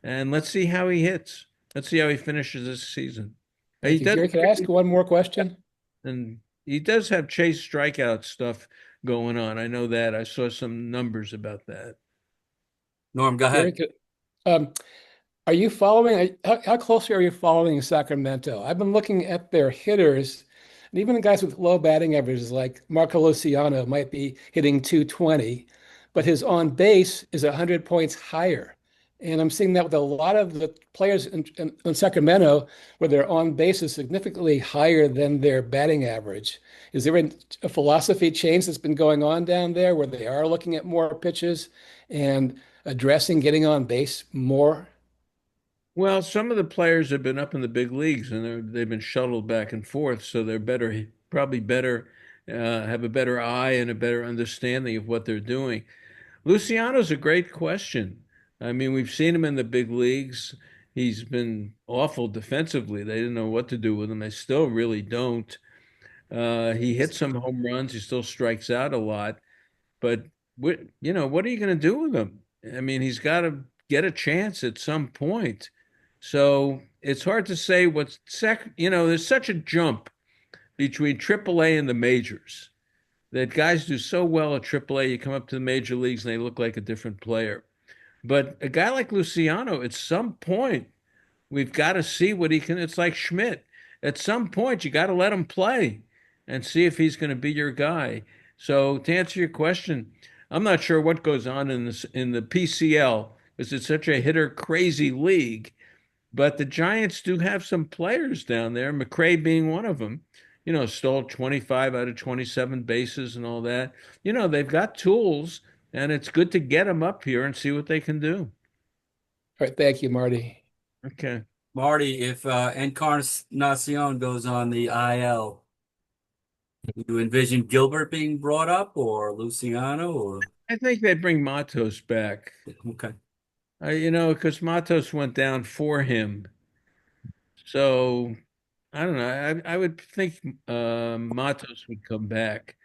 And let's see how he hits. Let's see how he finishes this season. He Thank you. does, Jerry, can I ask one more question? and he does have chase strikeout stuff going on. I know that. I saw some numbers about that. Norm, go Jerry, ahead. um, are you following? How closely are you following Sacramento? I've been looking at their hitters, and even the guys with low batting averages, like Marco Luciano, might be hitting 220, but his on base is 100 points higher. And I'm seeing that with a lot of the players in Sacramento, where their on base is significantly higher than their batting average. Is there a philosophy change that's been going on down there where they are looking at more pitches and addressing getting on base more? Well, some of the players have been up in the big leagues and they've been shuttled back and forth, so they're better, probably better, have a better eye and a better understanding of what they're doing. Luciano's a great question. I mean, we've seen him in the big leagues. He's been awful defensively. They didn't know what to do with him. They still really don't. He hits some home runs. He still strikes out a lot. But what are you going to do with him? I mean, he's got to get a chance at some point. So it's hard to say what's there's such a jump between AAA and the majors that guys do so well at AAA. You come up to the major leagues and they look like a different player. But a guy like Luciano, at some point, we've got to see what he can. It's like Schmidt. At some point, you got to let him play and see if he's going to be your guy. So to answer your question, I'm not sure what goes on in the PCL because it's such a hitter crazy league. But the Giants do have some players down there, McRae being one of them. Stole 25 out of 27 bases and all that. They've got tools, and it's good to get them up here and see what they can do. All right, thank you, Marty. Okay. Marty, if Encarnacion goes on the IL, you envision Gilbert being brought up or Luciano or I think they bring Matos back. okay. Because Matos went down for him. So I don't know. I would think Matos would come back,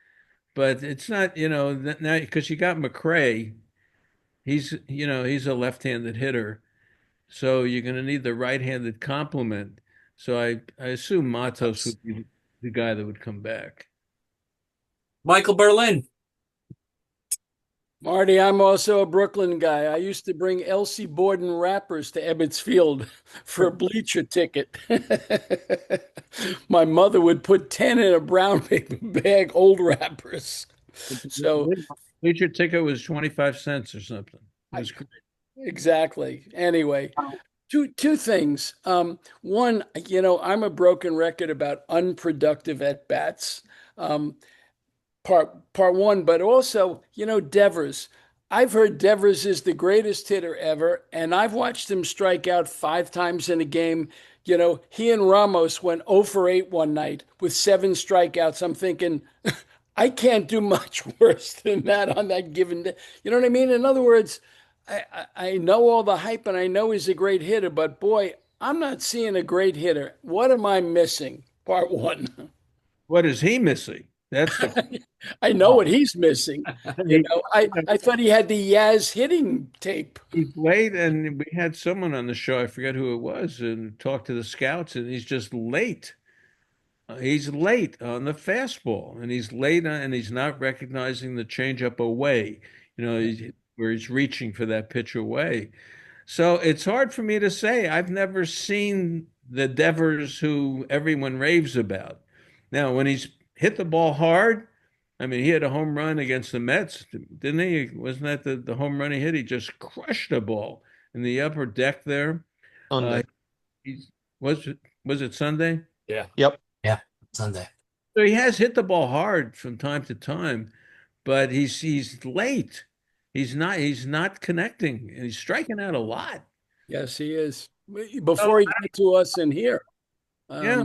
but it's not. Now because you got McRae. He's a left-handed hitter, so you're going to need the right-handed complement. So I assume Matos would be the guy that would come back. Michael Berlin. Marty, I'm also a Brooklyn guy. I used to bring Elsie Borden wrappers to Ebbets Field for a bleacher ticket. My mother would put 10 in a brown paper bag, old wrappers. So, Bleacher ticket was 25 cents or something. It I, was great. exactly. Anyway, two things. One, I'm a broken record about unproductive at bats. Um, part one, but also, Devers. I've heard Devers is the greatest hitter ever, and I've watched him strike out 5 times in a game. He and Ramos went 0 for 8 one night with 7 strikeouts. I'm thinking, I can't do much worse than that on that given day. You know what I mean? In other words, I know all the hype and I know he's a great hitter, but boy, I'm not seeing a great hitter. What am I missing? Part one. What is he missing? That's the I know what he's missing. he, I thought he had the Yaz hitting tape. he's late, and we had someone on the show, I forget who it was, and talked to the scouts, and he's just late. He's late on the fastball, and he's late on, and he's not recognizing the changeup away. Where he's reaching for that pitch away. So it's hard for me to say. I've never seen the Devers who everyone raves about. Now, when he's hit the ball hard, I mean, he had a home run against the Mets, didn't he? Wasn't that the home run he hit? He just crushed the ball in the upper deck there. Sunday. He's was it Sunday? Yeah. Yep. Yeah. Sunday. So he has hit the ball hard from time to time, but he's late. He's not connecting, and he's striking out a lot. Yes, he is. Before he got to us in here. Yeah.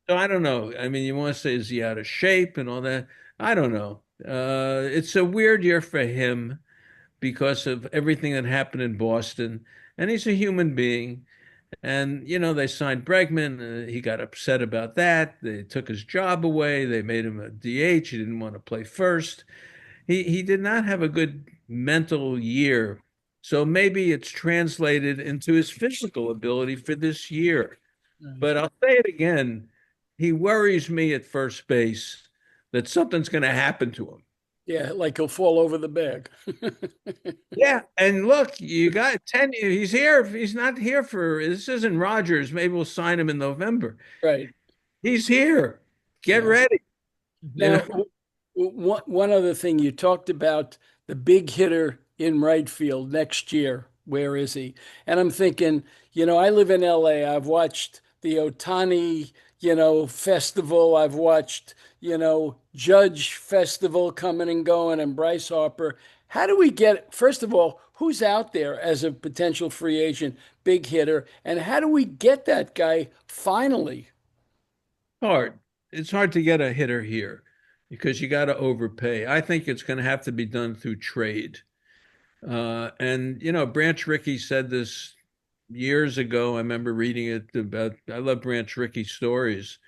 So I don't know. I mean, you want to say, is he out of shape and all that? I don't know. It's a weird year for him because of everything that happened in Boston, and he's a human being. And they signed Bregman. He got upset about that. They took his job away. They made him a DH. He didn't want to play first. He did not have a good mental year. So maybe it's translated into his physical ability for this year. But I'll say it again. He worries me at first base that something's going to happen to him. Yeah, like he'll fall over the bag. Yeah, and look, you got 10. He's here. He's not here this isn't Rogers. Maybe we'll sign him in November. Right. He's here. Get Yeah. ready. Now, one other thing, you talked about the big hitter in right field next year. Where is he? And I'm thinking, I live in LA. I've watched the Otani, festival. I've watched, Judge Festival coming and going, and Bryce Harper. How do we get, first of all, who's out there as a potential free agent, big hitter? And how do we get that guy finally? Hard. It's hard to get a hitter here because you got to overpay. I think it's going to have to be done through trade. And Branch Rickey said this years ago. I remember reading it about. I love Branch Rickey stories.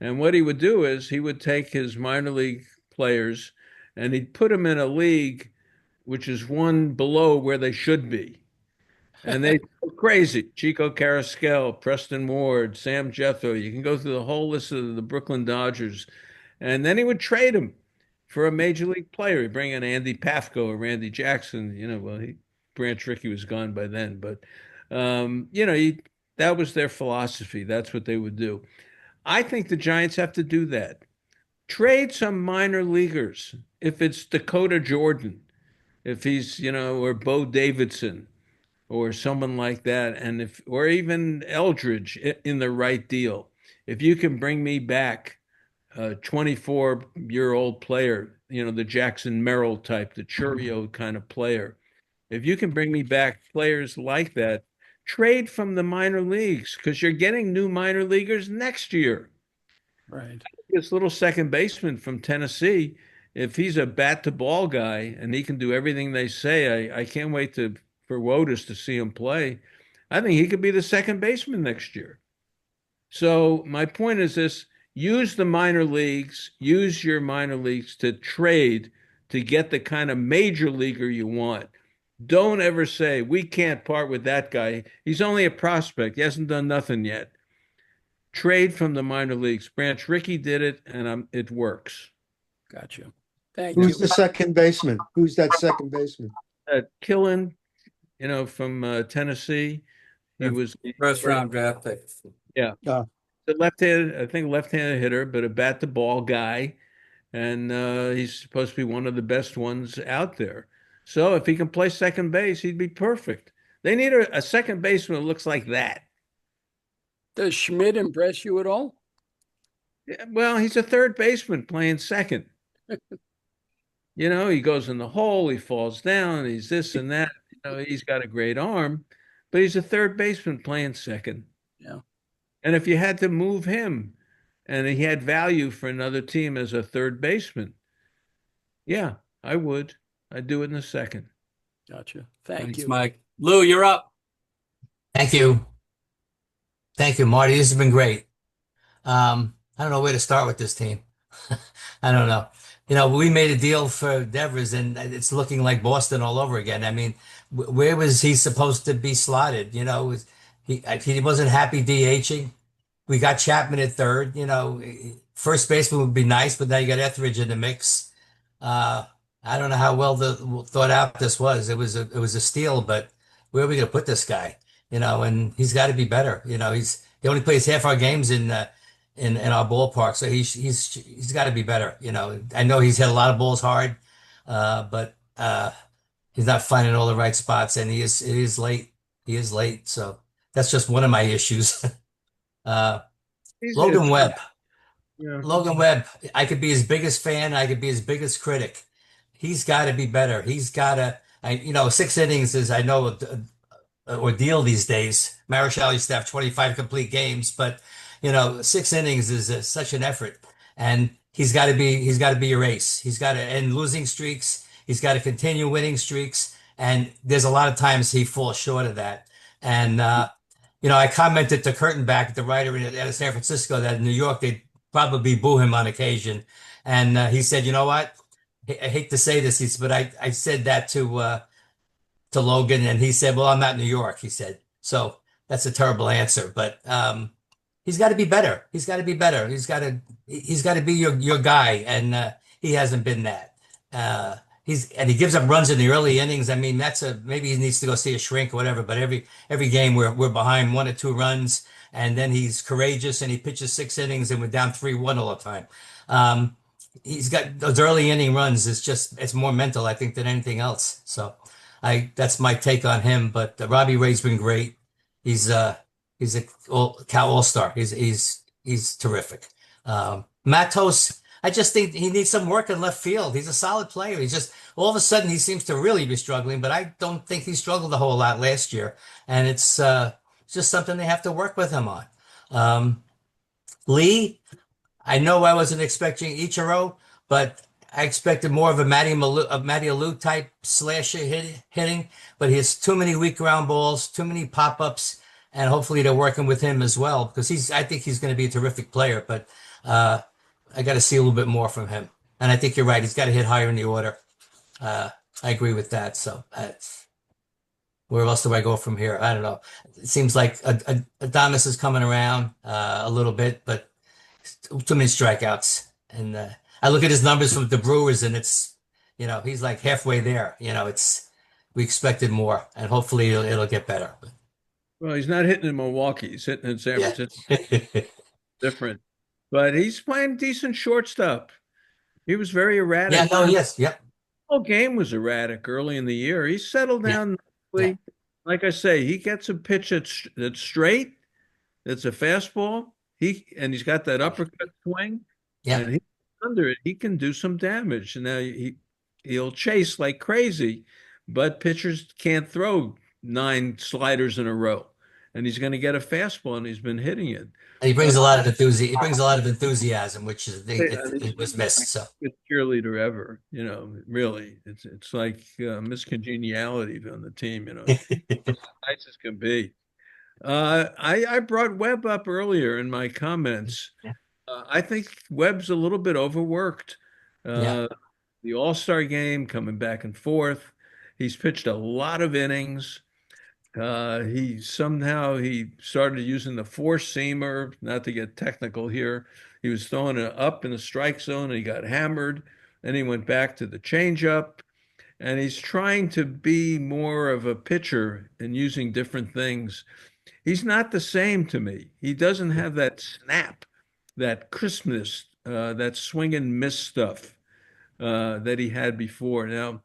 And what he would do is he would take his minor league players and he'd put them in a league which is one below where they should be. And they go crazy. Chico Carrasquel, Preston Ward, Sam Jethro. You can go through the whole list of the Brooklyn Dodgers. And then he would trade them for a major league player. He'd bring in Andy Pafko or Randy Jackson. Branch Rickey was gone by then. But, that was their philosophy. That's what they would do. I think the Giants have to do that. Trade some minor leaguers. If it's Dakota Jordan, if he's, or Bo Davidson, or someone like that, or even Eldridge in the right deal. If you can bring me back a 24-year-old player, the Jackson Merrill type, the Churio kind of player, if you can bring me back players like that, trade from the minor leagues because you're getting new minor leaguers next year. Right. This little second baseman from Tennessee, if he's a bat to ball guy and he can do everything they say, I can't wait for Wotus to see him play. I think he could be the second baseman next year. So my point is this: use the minor leagues, use your minor leagues to trade to get the kind of major leaguer you want. Don't ever say, we can't part with that guy. He's only a prospect. He hasn't done nothing yet. Trade from the minor leagues. Branch Rickey did it, and it works. Gotcha. Thank Who's you. the second baseman? Who's that second baseman? Killen, from Tennessee. He was First round draft pick. yeah, Uh, the left-handed, I think left-handed hitter, but a bat the ball guy, and he's supposed to be one of the best ones out there. So if he can play second base, he'd be perfect. They need a second baseman that looks like that. Does Schmidt impress you at all? Yeah, well, he's a third baseman playing second. He goes in the hole, he falls down, he's this and that. He's got a great arm, but he's a third baseman playing second. Yeah. And if you had to move him and he had value for another team as a third baseman, yeah, I would. I'd do it in a second. Gotcha. Thank Thanks, you. Mike. Lou, you're up. Thank you. Thank you, Marty. This has been great. I don't know where to start with this team. I don't know. We made a deal for Devers, and it's looking like Boston all over again. I mean, where was he supposed to be slotted? He wasn't happy DHing. We got Chapman at third. First baseman would be nice, but now you got Etheridge in the mix. I don't know how well thought out this was. It was a steal, but where are we going to put this guy? And he's got to be better. He only plays half our games in our ballpark, so he's got to be better. I know he's hit a lot of balls hard, but he's not finding all the right spots, and it is late. He is late, so that's just one of my issues. Logan Webb. Yeah. Logan Webb, I could be his biggest fan. I could be his biggest critic. He's got to be better. He's got to, 6 innings is, I know, ordeal these days. Marichal used to have 25 complete games, but 6 innings is such an effort, and he's got to be your ace. He's got to end losing streaks. He's got to continue winning streaks, and there's a lot of times he falls short of that. And I commented to Kurtenbach, the writer out of San Francisco, that in New York they'd probably boo him on occasion, and he said, "You know what? I hate to say this, but I said that to Logan, and he said, 'Well, I'm not New York,' he said. So that's a terrible answer, but he's got to be better. He's got to be better. He's got to be your guy, and he hasn't been that. He gives up runs in the early innings. I mean, maybe he needs to go see a shrink or whatever. But every game we're behind 1 or 2 runs, and then he's courageous and he pitches 6 innings and we're down 3-1 all the time. He's got those early inning runs. It's more mental, I think, than anything else. So that's my take on him. But Robbie Ray's been great. He's a Cal All-Star. He's terrific. Matos, I just think he needs some work in left field. He's a solid player. He's just all of a sudden he seems to really be struggling, but I don't think he struggled a whole lot last year. And it's just something they have to work with him on. Lee, I know I wasn't expecting Ichiro, but I expected more of a Matty Alou type slasher hitting, but he has too many weak ground balls, too many pop-ups, and hopefully they're working with him as well because I think he's going to be a terrific player, but I got to see a little bit more from him. And I think you're right. He's got to hit higher in the order. I agree with that. So where else do I go from here? I don't know. It seems like Adames is coming around a little bit, but too many strikeouts. And I look at his numbers from the Brewers, and it's, he's like halfway there. We expected more, and hopefully it'll get better. Well, he's not hitting in Milwaukee. He's hitting in San Yeah. Francisco. Different. But he's playing decent shortstop. He was very erratic. Yeah, no, yes, yep. The whole game was erratic early in the year. He settled down nicely. Yeah. Like I say, he gets a pitch that's straight, that's a fastball. He's got that uppercut swing. Yeah. And under it, he can do some damage. And now he'll chase like crazy, but pitchers can't throw 9 sliders in a row. And he's going to get a fastball, and he's been hitting it. And he brings a lot of enthusiasm. He brings a lot of enthusiasm, which is it was missed. So Good cheerleader ever, really. It's like miscongeniality on the team, nice as can be. I brought Webb up earlier in my comments. I think Webb's a little bit overworked. The All-Star game coming back and forth. He's pitched a lot of innings. He started using the four-seamer, not to get technical here. He was throwing it up in the strike zone and he got hammered. and he went back to the changeup, and he's trying to be more of a pitcher and using different things. He's not the same to me. He doesn't have that snap, that crispness, that swing and miss stuff that he had before. Now,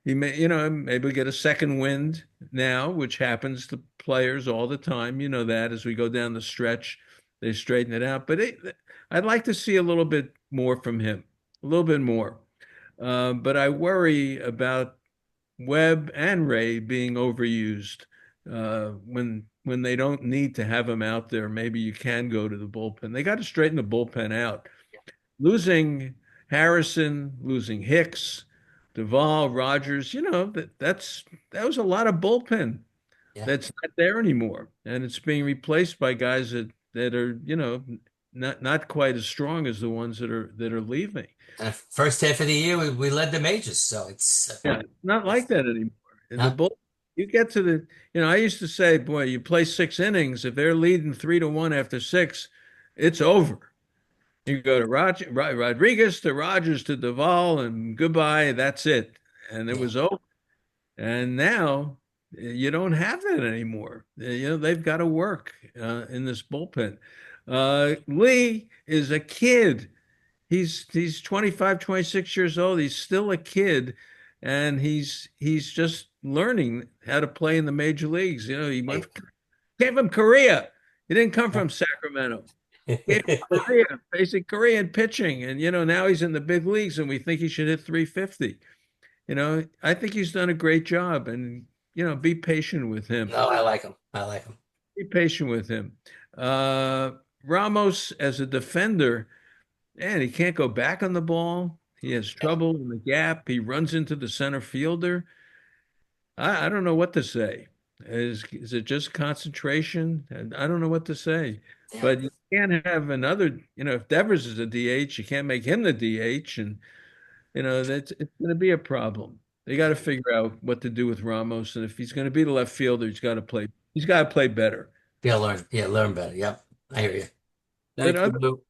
he may, maybe get a second wind now, which happens to players all the time. You know that as we go down the stretch, they straighten it out. But I'd like to see a little bit more from him, a little bit more. But I worry about Webb and Ray being overused when they don't need to have him out there. Maybe you can go to the bullpen. They got to straighten the bullpen out. Losing Harrison, losing Hicks, Duvall, Rogers, that was a lot of bullpen that's not there anymore, and it's being replaced by guys that are not quite as strong as the ones that are leaving. First half of the year, we led the majors, so it's not like that anymore. In the bull, you get to I used to say, boy, you play 6 innings. If they're leading 3-1 after 6, it's over. You go to Rodriguez to Rogers to Duvall and goodbye. That's it, and it was over. And now you don't have that anymore. They've got to work in this bullpen. Lee is a kid. He's 25, 26 years old. He's still a kid, and he's just learning how to play in the major leagues. Came from Korea. He didn't come from Sacramento. Korea, facing Korean pitching, and now he's in the big leagues, and we think he should hit 350. I think he's done a great job, and be patient with him. No, I like him. Be patient with him. Ramos as a defender, man, he can't go back on the ball. He has trouble in the gap. He runs into the center fielder. I don't know what to say. Is it just concentration? I don't know what to say. Yeah. But you can't have another, if Devers is a DH, you can't make him the DH. And, it's going to be a problem. They got to figure out what to do with Ramos. And if he's going to be the left fielder, he's got to play better. Learn better. Yep. I hear you. Thank you, Lou.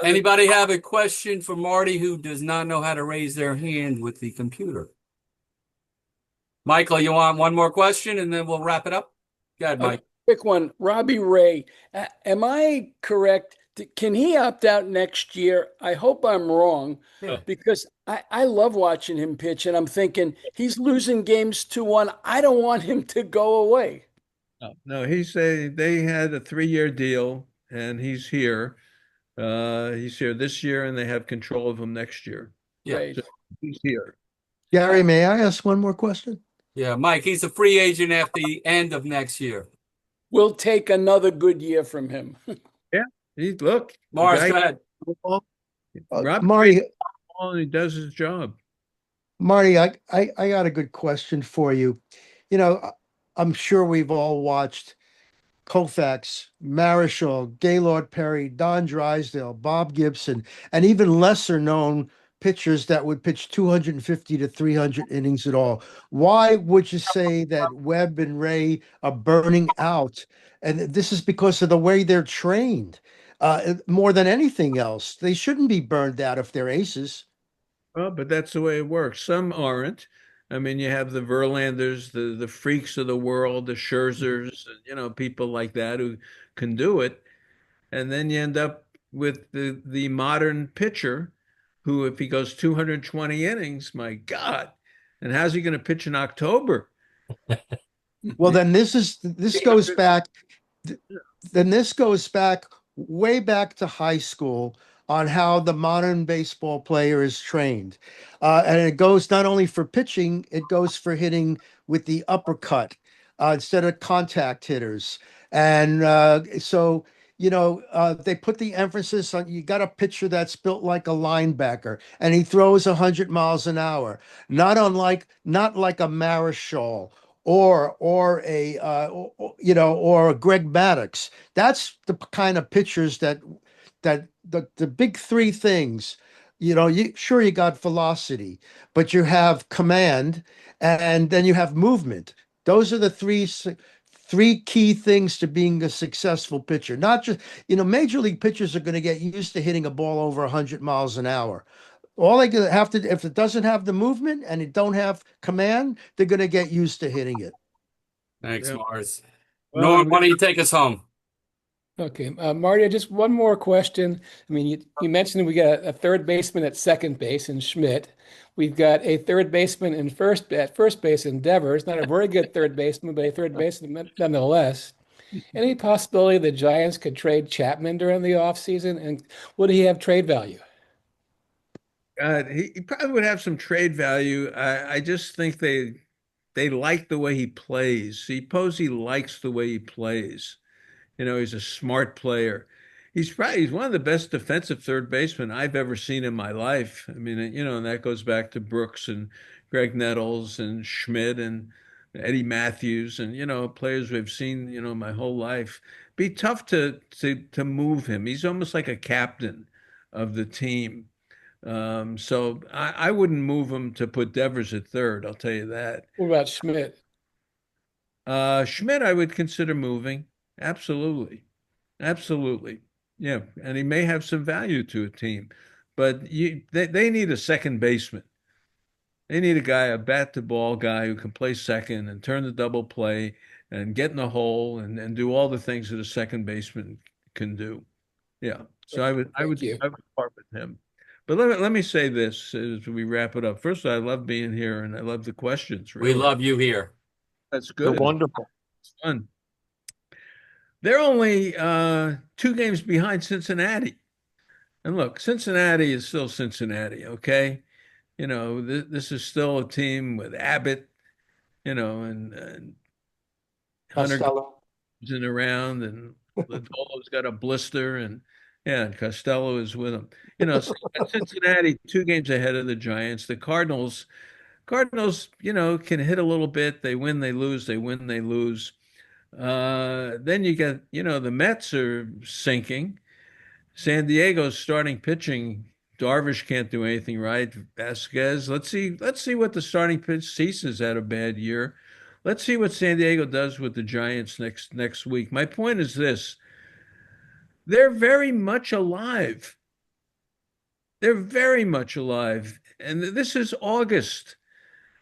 Anybody have a question for Marty who does not know how to raise their hand with the computer? Michael, you want one more question and then we'll wrap it up? Go ahead, Mike. Quick one. Robbie Ray, am I correct? Can he opt out next year? I hope I'm wrong because I love watching him pitch, and I'm thinking he's losing games 2-1. I don't want him to go away. No, they had a 3-year deal, and he's here. He's here this year, and they have control of him next year. Yeah, right. So he's here. Gary, may I ask one more question? Yeah, Mike, he's a free agent at the end of next year. We'll take another good year from him. Yeah, look. Morris, go ahead. Marty, he does his job. Marty, I got a good question for you. I'm sure we've all watched Koufax, Marichal, Gaylord Perry, Don Drysdale, Bob Gibson, and even lesser known pitchers that would pitch 250 to 300 innings at all. Why would you say that Webb and Ray are burning out? And this is because of the way they're trained. More than anything else, they shouldn't be burned out if they're aces. Well, but that's the way it works. Some aren't. I mean, you have the Verlanders, the freaks of the world, the Scherzers, people like that who can do it. And then you end up with the modern pitcher who, if he goes 220 innings, my God, and how's he going to pitch in October? Well, then this goes back way back to high school on how the modern baseball player is trained. And it goes not only for pitching, it goes for hitting with the uppercut instead of contact hitters. And so they put the emphasis on, you got a pitcher that's built like a linebacker and he throws 100 miles an hour, not like a Marichal or a Greg Maddux. That's the kind of pitchers that the big three things, you got velocity, but you have command and then you have movement. Those are the three key things to being a successful pitcher. Not just, major league pitchers are going to get used to hitting a ball over 100 miles an hour. All they gonna have to, if it doesn't have the movement and it don't have command, they're gonna get used to hitting it. Thanks, Yeah. Mars. Well, Norm, why don't you take us home? Okay, Marty, just one more question. I mean, you mentioned we got a third baseman at second base in Schmidt. We've got a third baseman at first base in Devers. Not a very good third baseman, but a third baseman nonetheless. Any possibility the Giants could trade Chapman during the offseason? And would he have trade value? he probably would have some trade value. I just think they like the way he plays. He likes the way he plays. He's a smart player. He's one of the best defensive third basemen I've ever seen in my life. I mean, and that goes back to Brooks and Greg Nettles and Schmidt and Eddie Matthews and players we've seen my whole life. Be tough to move him. He's almost like a captain of the team. So I wouldn't move him to put Devers at third. I'll tell you that. What about Schmidt? Schmidt, I would consider moving. Absolutely. Absolutely. Yeah. And he may have some value to a team, but they need a second baseman. They need a bat to ball guy who can play second and turn the double play and get in the hole and do all the things that a second baseman can do. Yeah. So Thank you. I would part with him. But let me say this as we wrap it up. First, I love being here and I love the questions, We really. love you here. That's You're good. wonderful. It's fun. They're only 2 games behind Cincinnati. And look, Cincinnati is still Cincinnati, okay? This is still a team with Abbott, and Hunter Costello. in around, and Lindolo's got a blister, and yeah, and Costello is with him. Cincinnati 2 games ahead of the Giants. The Cardinals, can hit a little bit. They win, they lose. They win, they lose. Then you get, the Mets are sinking. San Diego's starting pitching. Darvish can't do anything right. Vasquez. Let's see what the starting pitch. Ceases had a bad year. Let's see what San Diego does with the Giants next week. My point is this: they're very much alive. They're very much alive, and this is August.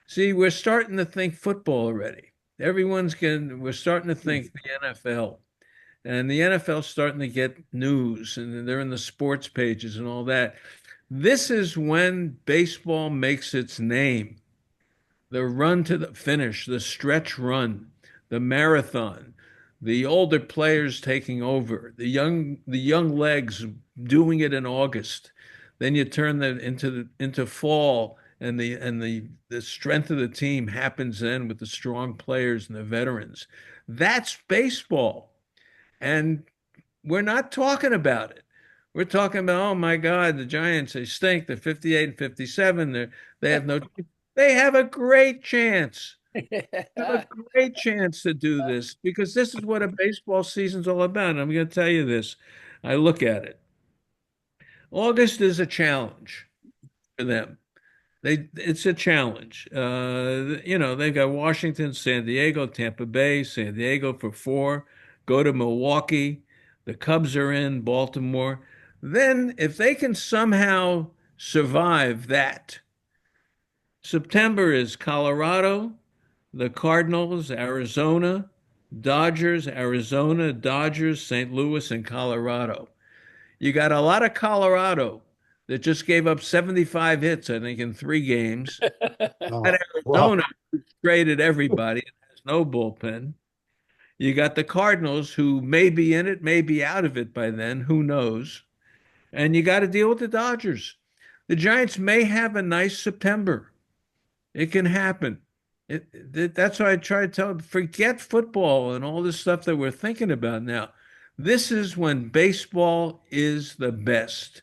See, we're starting to think football already. We're starting to think the NFL. And the NFL's starting to get news, and they're in the sports pages and all that. This is when baseball makes its name. The run to the finish, the stretch run, the marathon, the older players taking over, the young legs doing it in August. Then you turn that into fall, and the strength of the team happens then with the strong players and the veterans. That's baseball. And we're not talking about it. We're talking about, oh my God, the Giants, they stink. They're 58 and 57. They have no, they have a great chance. They have a great chance to do this because this is what a baseball season's all about. And I'm going to tell you this. I look at it. August is a challenge for them. It's a challenge. They've got Washington, San Diego, Tampa Bay, San Diego for 4. Go to Milwaukee. The Cubs are in Baltimore. Then, if they can somehow survive that, September is Colorado, the Cardinals, Arizona, Dodgers, St. Louis, and Colorado. You got a lot of Colorado that just gave up 75 hits, I think, in 3 games. Oh, At wow. Arizona, who traded everybody and has no bullpen. You got the Cardinals, who may be in it, may be out of it by then. Who knows? And you got to deal with the Dodgers. The Giants may have a nice September. It can happen. That's why I try to tell them, forget football and all this stuff that we're thinking about now. This is when baseball is the best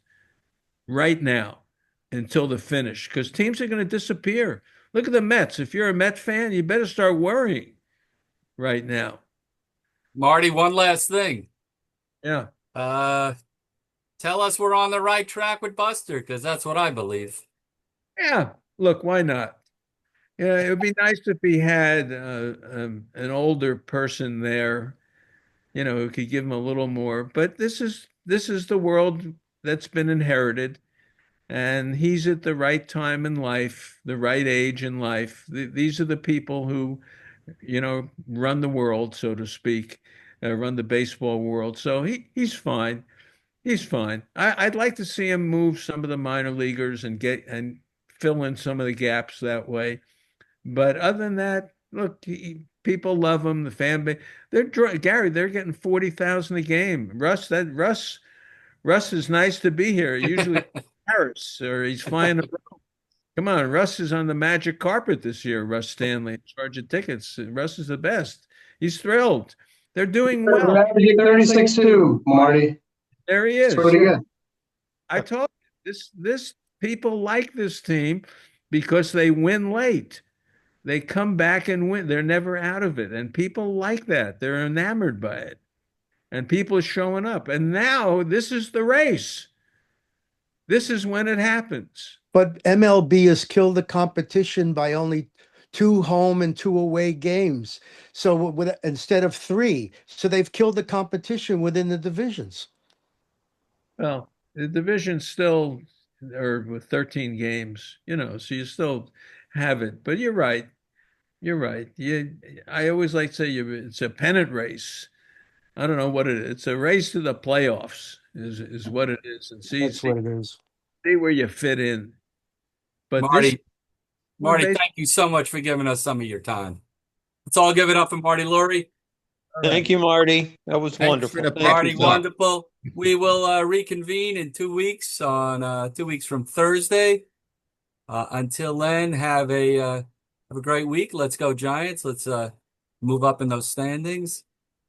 right now until the finish because teams are going to disappear. Look at the Mets. If you're a Met fan, you better start worrying right now. Marty, one last thing. Yeah. Tell us we're on the right track with Buster, because that's what I believe. Yeah. Look, why not? Yeah, it would be nice if he had an older person there, who could give him a little more. But this is the world that's been inherited. And he's at the right time in life, the right age in life. These are the people who, run the world, so to speak, run the baseball world. So he's fine. He's fine. I'd like to see him move some of the minor leaguers and fill in some of the gaps that way. But other than that, look, people love him. The fan base, Gary, they're getting 40,000 a game. Russ is nice to be here. Usually Paris or he's flying abroad. Come on, Russ is on the magic carpet this year. Russ Stanley in charge of tickets. Russ is the best. He's thrilled. They're doing well. 36-2, Marty. There he It's is. pretty good. I told you, this people like this team because they win late. They come back and win. They're never out of it. And people like that. They're enamored by it. And people are showing up. And now this is the race. This is when it happens. But MLB has killed the competition by only 2 home and 2 away games. So instead of 3, so they've killed the competition within the divisions. Well, the division's still or with 13 games, so you still have it. But you're right. You're right. I always like to say it's a pennant race. I don't know what it is. It's a race to the playoffs is what it is. And That's what it is. See where you fit in. But Marty, thank you so much for giving us some of your time. Let's all give it up for Marty Lurie. Thank you, Marty. That was wonderful. Marty, wonderful. We will reconvene in 2 weeks on 2 weeks from Thursday. Until then, have a great week. Let's go Giants. Let's move up in those standings.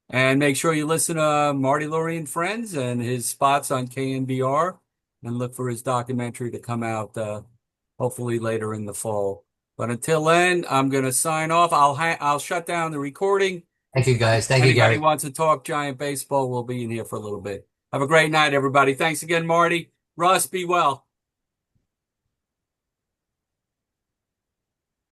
And make sure you listen to Marty Lurie and Friends and his spots on KNBR and look for his documentary to come out hopefully later in the fall. But until then, I'm going to sign off. I'll shut down the recording. Thank you, guys. Thank you, Gary. Anybody wants to talk Giant baseball, we'll be in here for a little bit. Have a great night, everybody. Thanks again, Marty. Russ, be well.